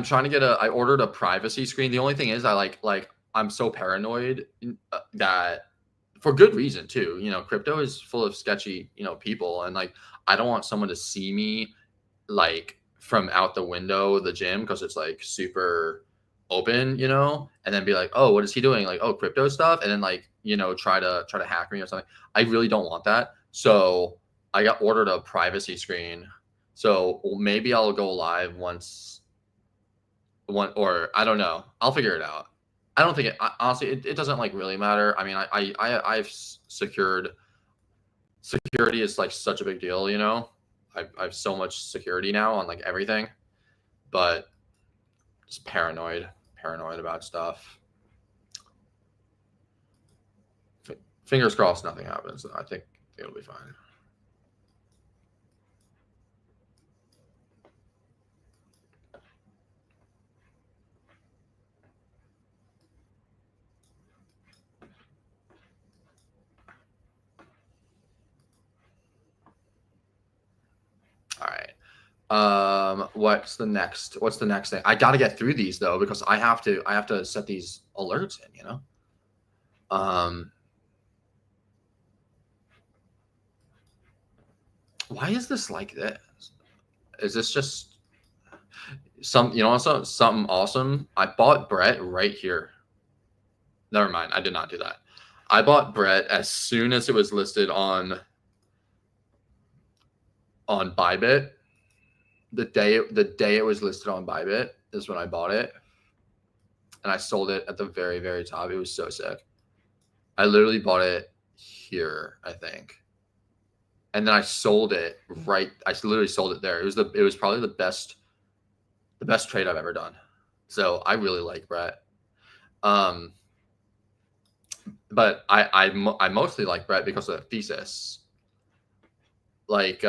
trying to I ordered a privacy screen. The only thing is I'm so paranoid that for good reason too. You know, crypto is full of sketchy, people, and like I don't want someone to see me like from out the window of the gym because it's like super open, and then be like, oh, what is he doing? Like, oh, crypto stuff, and then like try to hack me or something. I really don't want that. So I got ordered a privacy screen. So maybe I'll go live or I don't know. I'll figure it out. I don't think honestly it doesn't like really matter. I mean, I've secured security is like such a big deal, I've so much security now on like everything, but just paranoid about stuff. Fingers crossed nothing happens. I think it'll be fine. All right. What's the next thing? I got to get through these though because I have to set these alerts in, why is this like this? Is this just something awesome? I bought Brett right here. Never mind. I did not do that. I bought Brett as soon as it was listed on Bybit. The day it was listed on Bybit is when I bought it, and I sold it at the very, very top. It was so sick. I literally bought it here, I think, and then I sold it right. I literally sold it there. It was probably the best trade I've ever done. So I really like Brett. But I mostly like Brett because of the thesis, like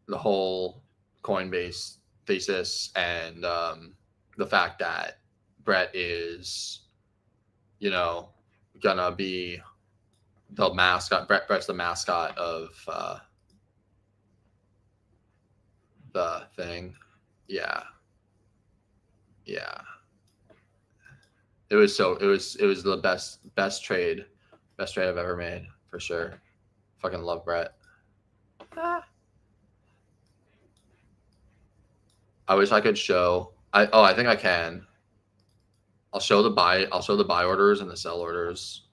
the whole Coinbase thesis and the fact that Brett is, gonna be the mascot. Brett's the mascot of the thing. Yeah. It was the best trade I've ever made for sure. Fucking love Brett. I wish I could show. I think I can. I'll show the buy orders and the sell orders.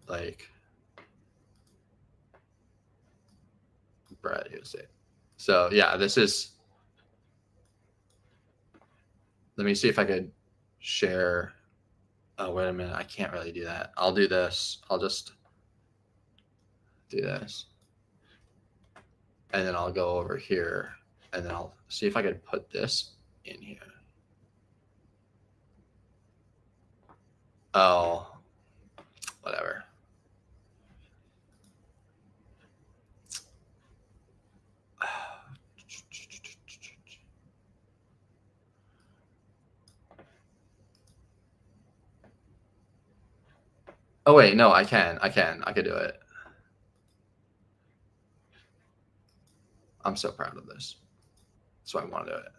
Like Brett, you see. So yeah, this is. Let me see if I could share. Oh, wait a minute. I can't really do that. I'll do this. I'll just do this. And then I'll go over here and then I'll see if I can put this in here. Oh, whatever. Oh wait, no, I could do it. I'm so proud of this. That's why I want to do it.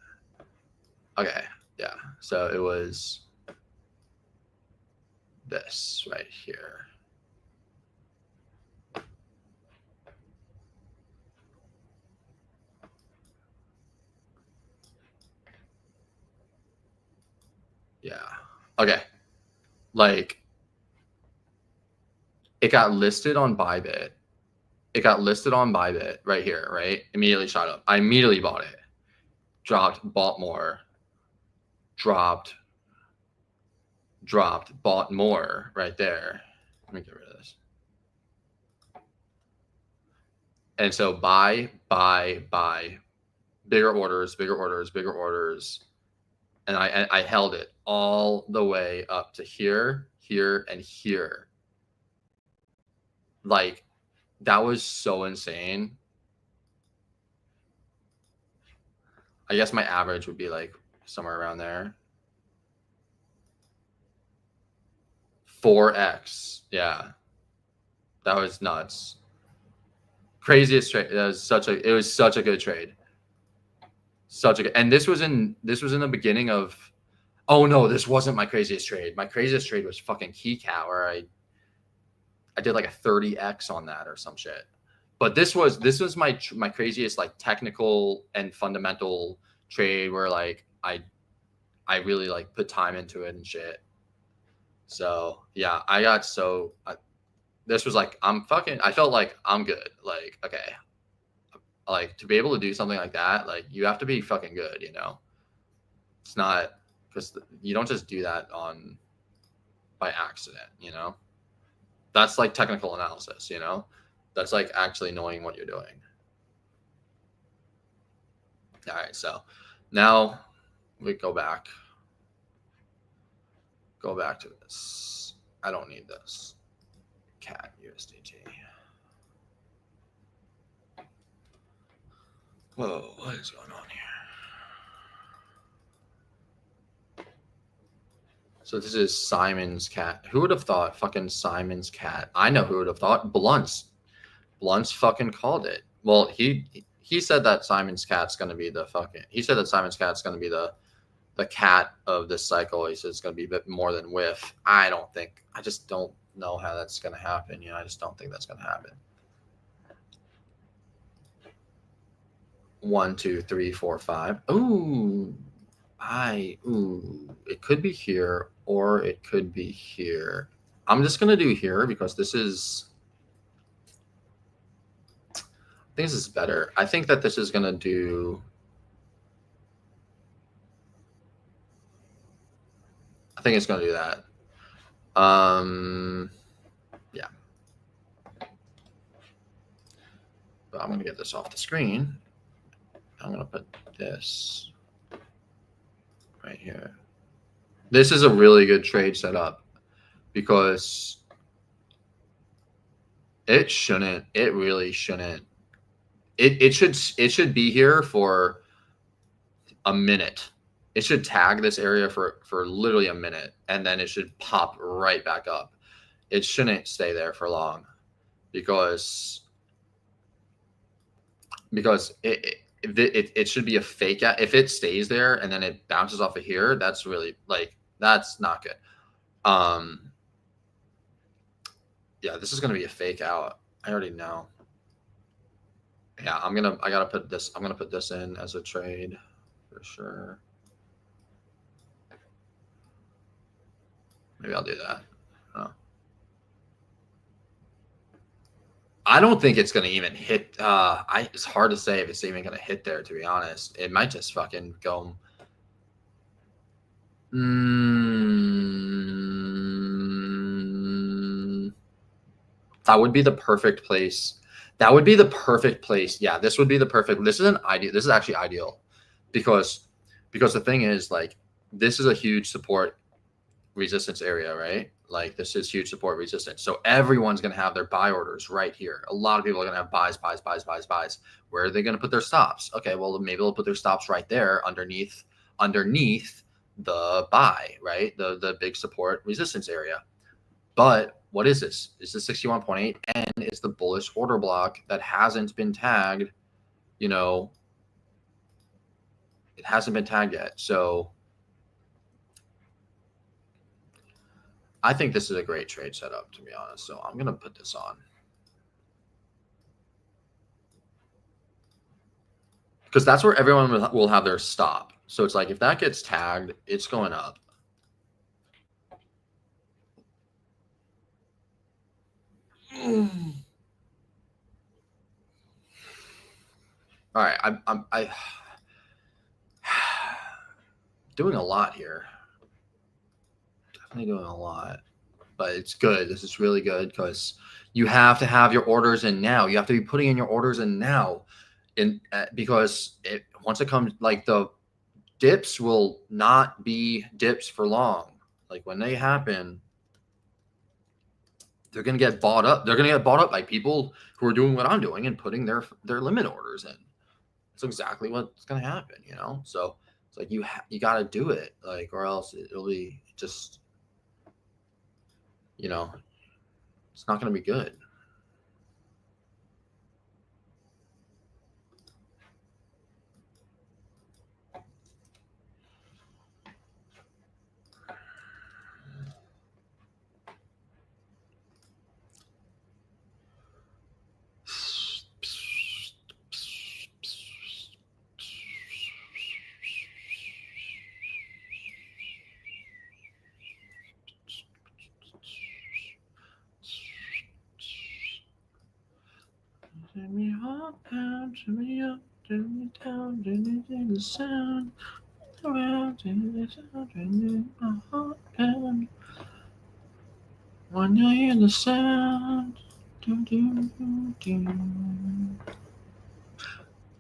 Okay, yeah. So it was this right here. Yeah. Okay. Like, it got listed on Bybit. It got listed on Bybit right here, right? Immediately shot up. I immediately bought it. Dropped, bought more. Dropped, bought more right there. Let me get rid of this. And so buy, bigger orders. And I held it all the way up to here, and here. Like, that was so insane. I guess my average would be like somewhere around there. 4x. Yeah. That was nuts. Craziest trade. It was such a good trade. And this was in the beginning of, oh no, this wasn't my craziest trade. My craziest trade was fucking KeyCat, where I did like a 30x on that or some shit. But this was my craziest like technical and fundamental trade where like I really like put time into it and shit. So yeah, this was like, I felt like I'm good. Like, okay, like to be able to do something like that, like you have to be fucking good, you know? It's not, because you don't just do that by accident, you know? That's like technical analysis, you know? That's like actually knowing what you're doing. All right, so now we go back to this. I don't need this. CAT USDT. Whoa, what is going on here? So this is Simon's cat. Who would have thought fucking Simon's cat? I know who would have thought. Blunt's fucking called it. Well, he said that Simon's cat's going to be the cat of this cycle. He says it's going to be a bit more than Whiff. I just don't know how that's going to happen. You know, I just don't think that's going to happen. 1, 2, 3, 4, 5. Ooh, it could be here or it could be here. I'm just going to do here because I think this is better. I think that this is going to do. I think it's going to do that. Yeah. But I'm going to get this off the screen. I'm going to put this right here. This is a really good trade setup because it really shouldn't. It should be here for a minute. It should tag this area for literally a minute, and then it should pop right back up. It shouldn't stay there for long because it should be a fake out. If it stays there and then it bounces off of here, that's really that's not good. Yeah, this is gonna be a fake out. I already know. Yeah, I'm gonna put this in as a trade for sure. Maybe I'll do that. I don't think it's going to even hit. It's hard to say if it's even going to hit there, to be honest. It might just fucking go. That would be the perfect place. That would be the perfect place. Yeah, this would be the perfect. This is an ideal. This is actually ideal because the thing is, like, this is a huge support resistance area, right? Like, this is huge support resistance. So everyone's going to have their buy orders right here. A lot of people are going to have buys. Where are they going to put their stops? Okay, well, maybe they'll put their stops right there underneath the buy, right? The big support resistance area. But what is this? It's the 61.8, and it's the bullish order block that hasn't been tagged. You know, it hasn't been tagged yet. So I think this is a great trade setup, to be honest. So I'm going to put this on. Because that's where everyone will have their stop. So it's like, if that gets tagged, it's going up. All right, I'm doing a lot here. Definitely doing a lot, but it's good. This is really good because you have to have your orders in now. You have to be putting in your orders in now, because once it comes, like, the dips will not be dips for long. Like, when they happen, they're going to get bought up. They're going to get bought up by people who are doing what I'm doing and putting their limit orders in. That's exactly what's going to happen, you know? So it's like, you got to do it, like, or else it'll be just, you know, it's not going to be good. Turn me up, turn me up, turn me down, turn me to the sound. Around, turn me down, turn me my heart pound. When I hear the sound, do do do do,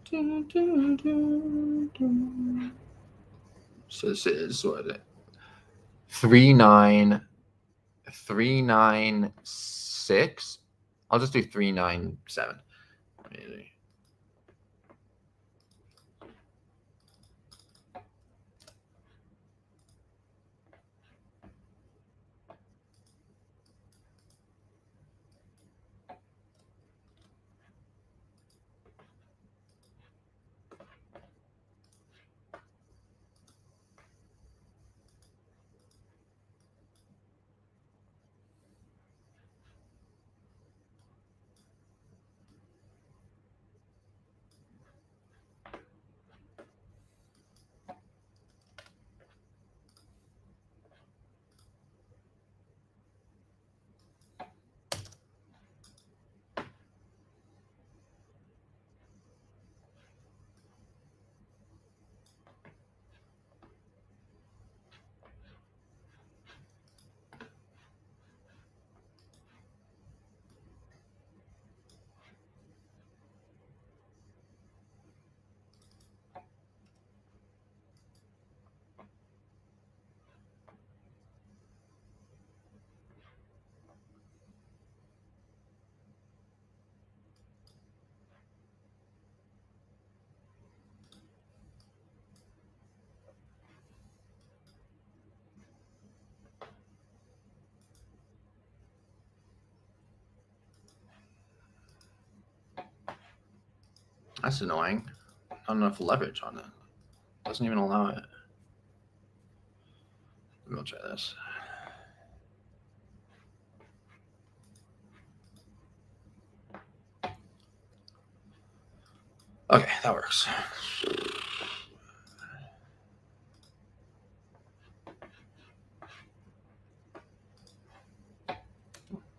do do do do. So this is what 39396. I'll just do 397. Maybe. That's annoying. Not enough leverage on it. Doesn't even allow it. We'll try this. Okay, that works.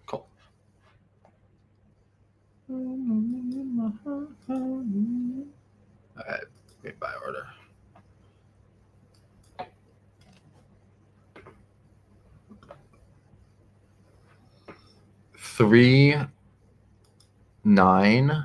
Cool. All right, great buy order. 9.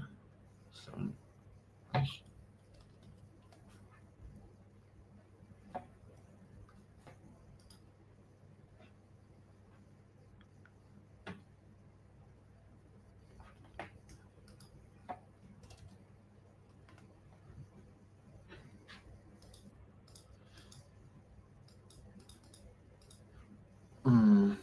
Hmm.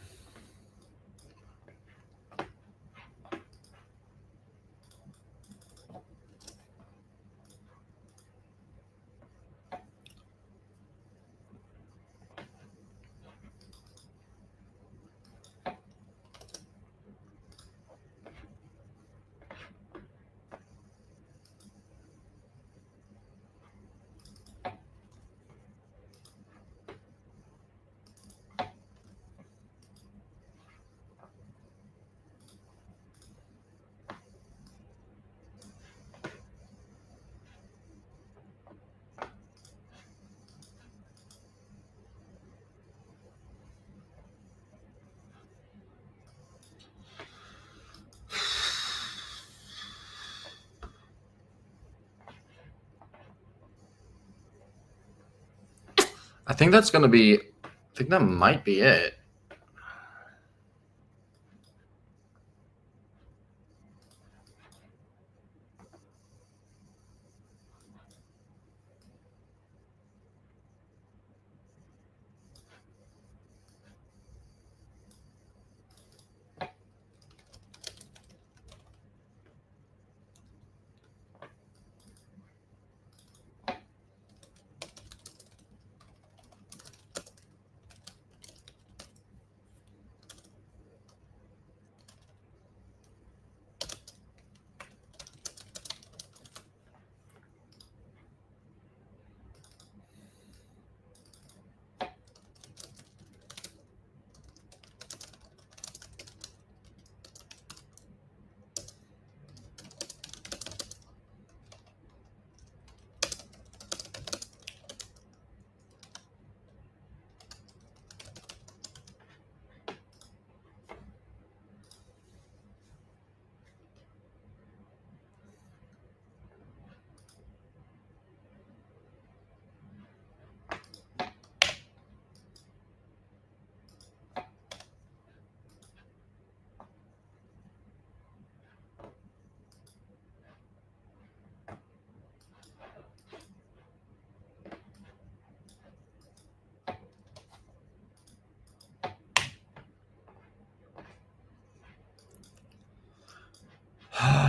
I think that's going to be, I think that might be it.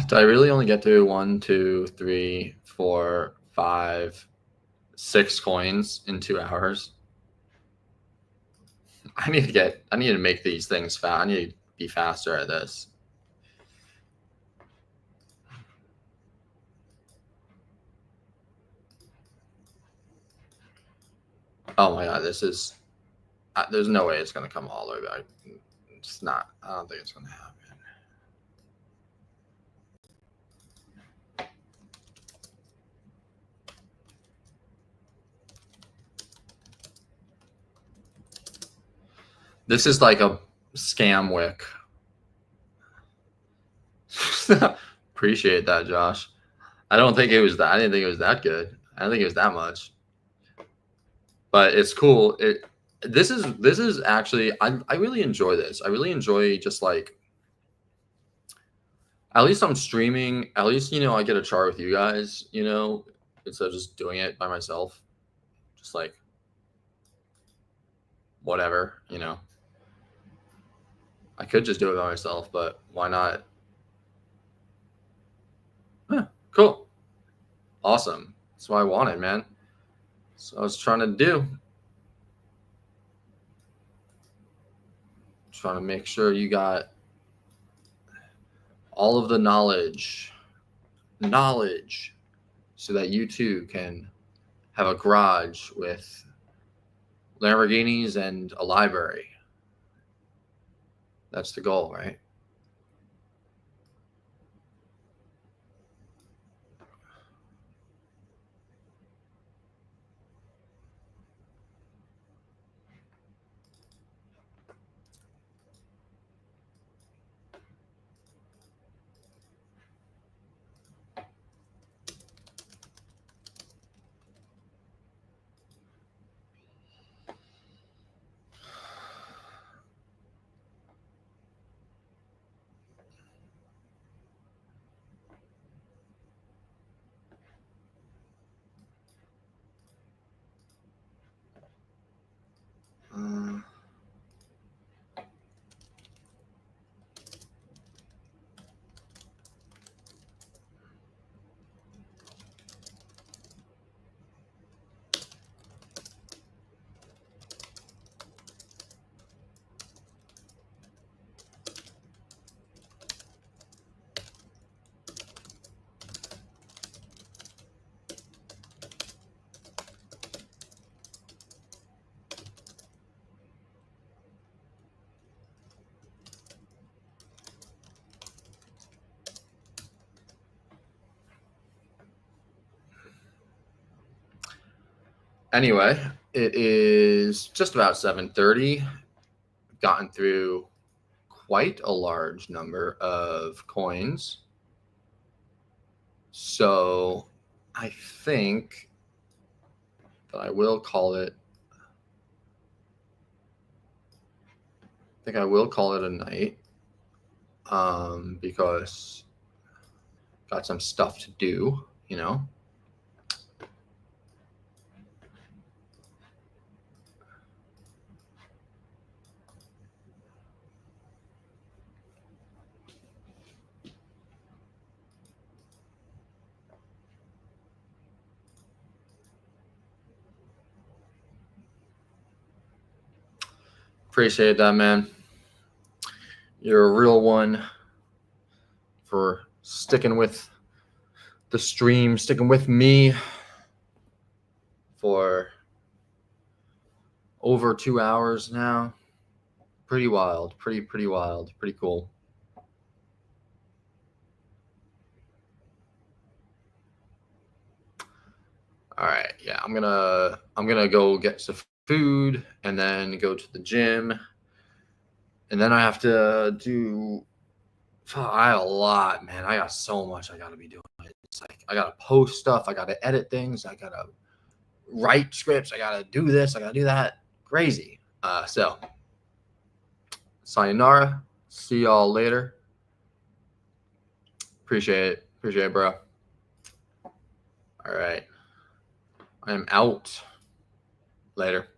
Do I really only get to 1, 2, 3, 4, 5, 6 coins in 2 hours? I need to make these things fast. I need to be faster at this. Oh my god, this is, there's no way it's going to come all the way back. It's not. I don't think it's going to happen. This is like a scam wick. Appreciate that, Josh. I didn't think it was that good. I don't think it was that much. But it's cool. This is actually, I really enjoy this. I really enjoy just like, at least I'm streaming. At least, I get a chart with you guys, instead of just doing it by myself. Just like whatever, I could just do it by myself, but why not? Yeah, cool. Awesome. That's what I wanted, man. So I was trying to do. Trying to make sure you got all of the knowledge, so that you too can have a garage with Lamborghinis and a library. That's the goal, right? Anyway, it is just about 7:30. Gotten through quite a large number of coins. So I think that I will call it. I think I will call it a night. Because got some stuff to do, you know. Appreciate that, man. You're a real one for sticking with the stream, sticking with me for over 2 hours now. Pretty wild, pretty wild, pretty cool. All right, yeah, I'm gonna go get some food and then go to the gym, and then I have to do. I got a lot, man. I got so much I gotta be doing. It's like I gotta post stuff, I gotta edit things, I gotta write scripts, I gotta do this, I gotta do that. Crazy. So sayonara. See y'all later. Appreciate it, bro. All right. I am out. Later.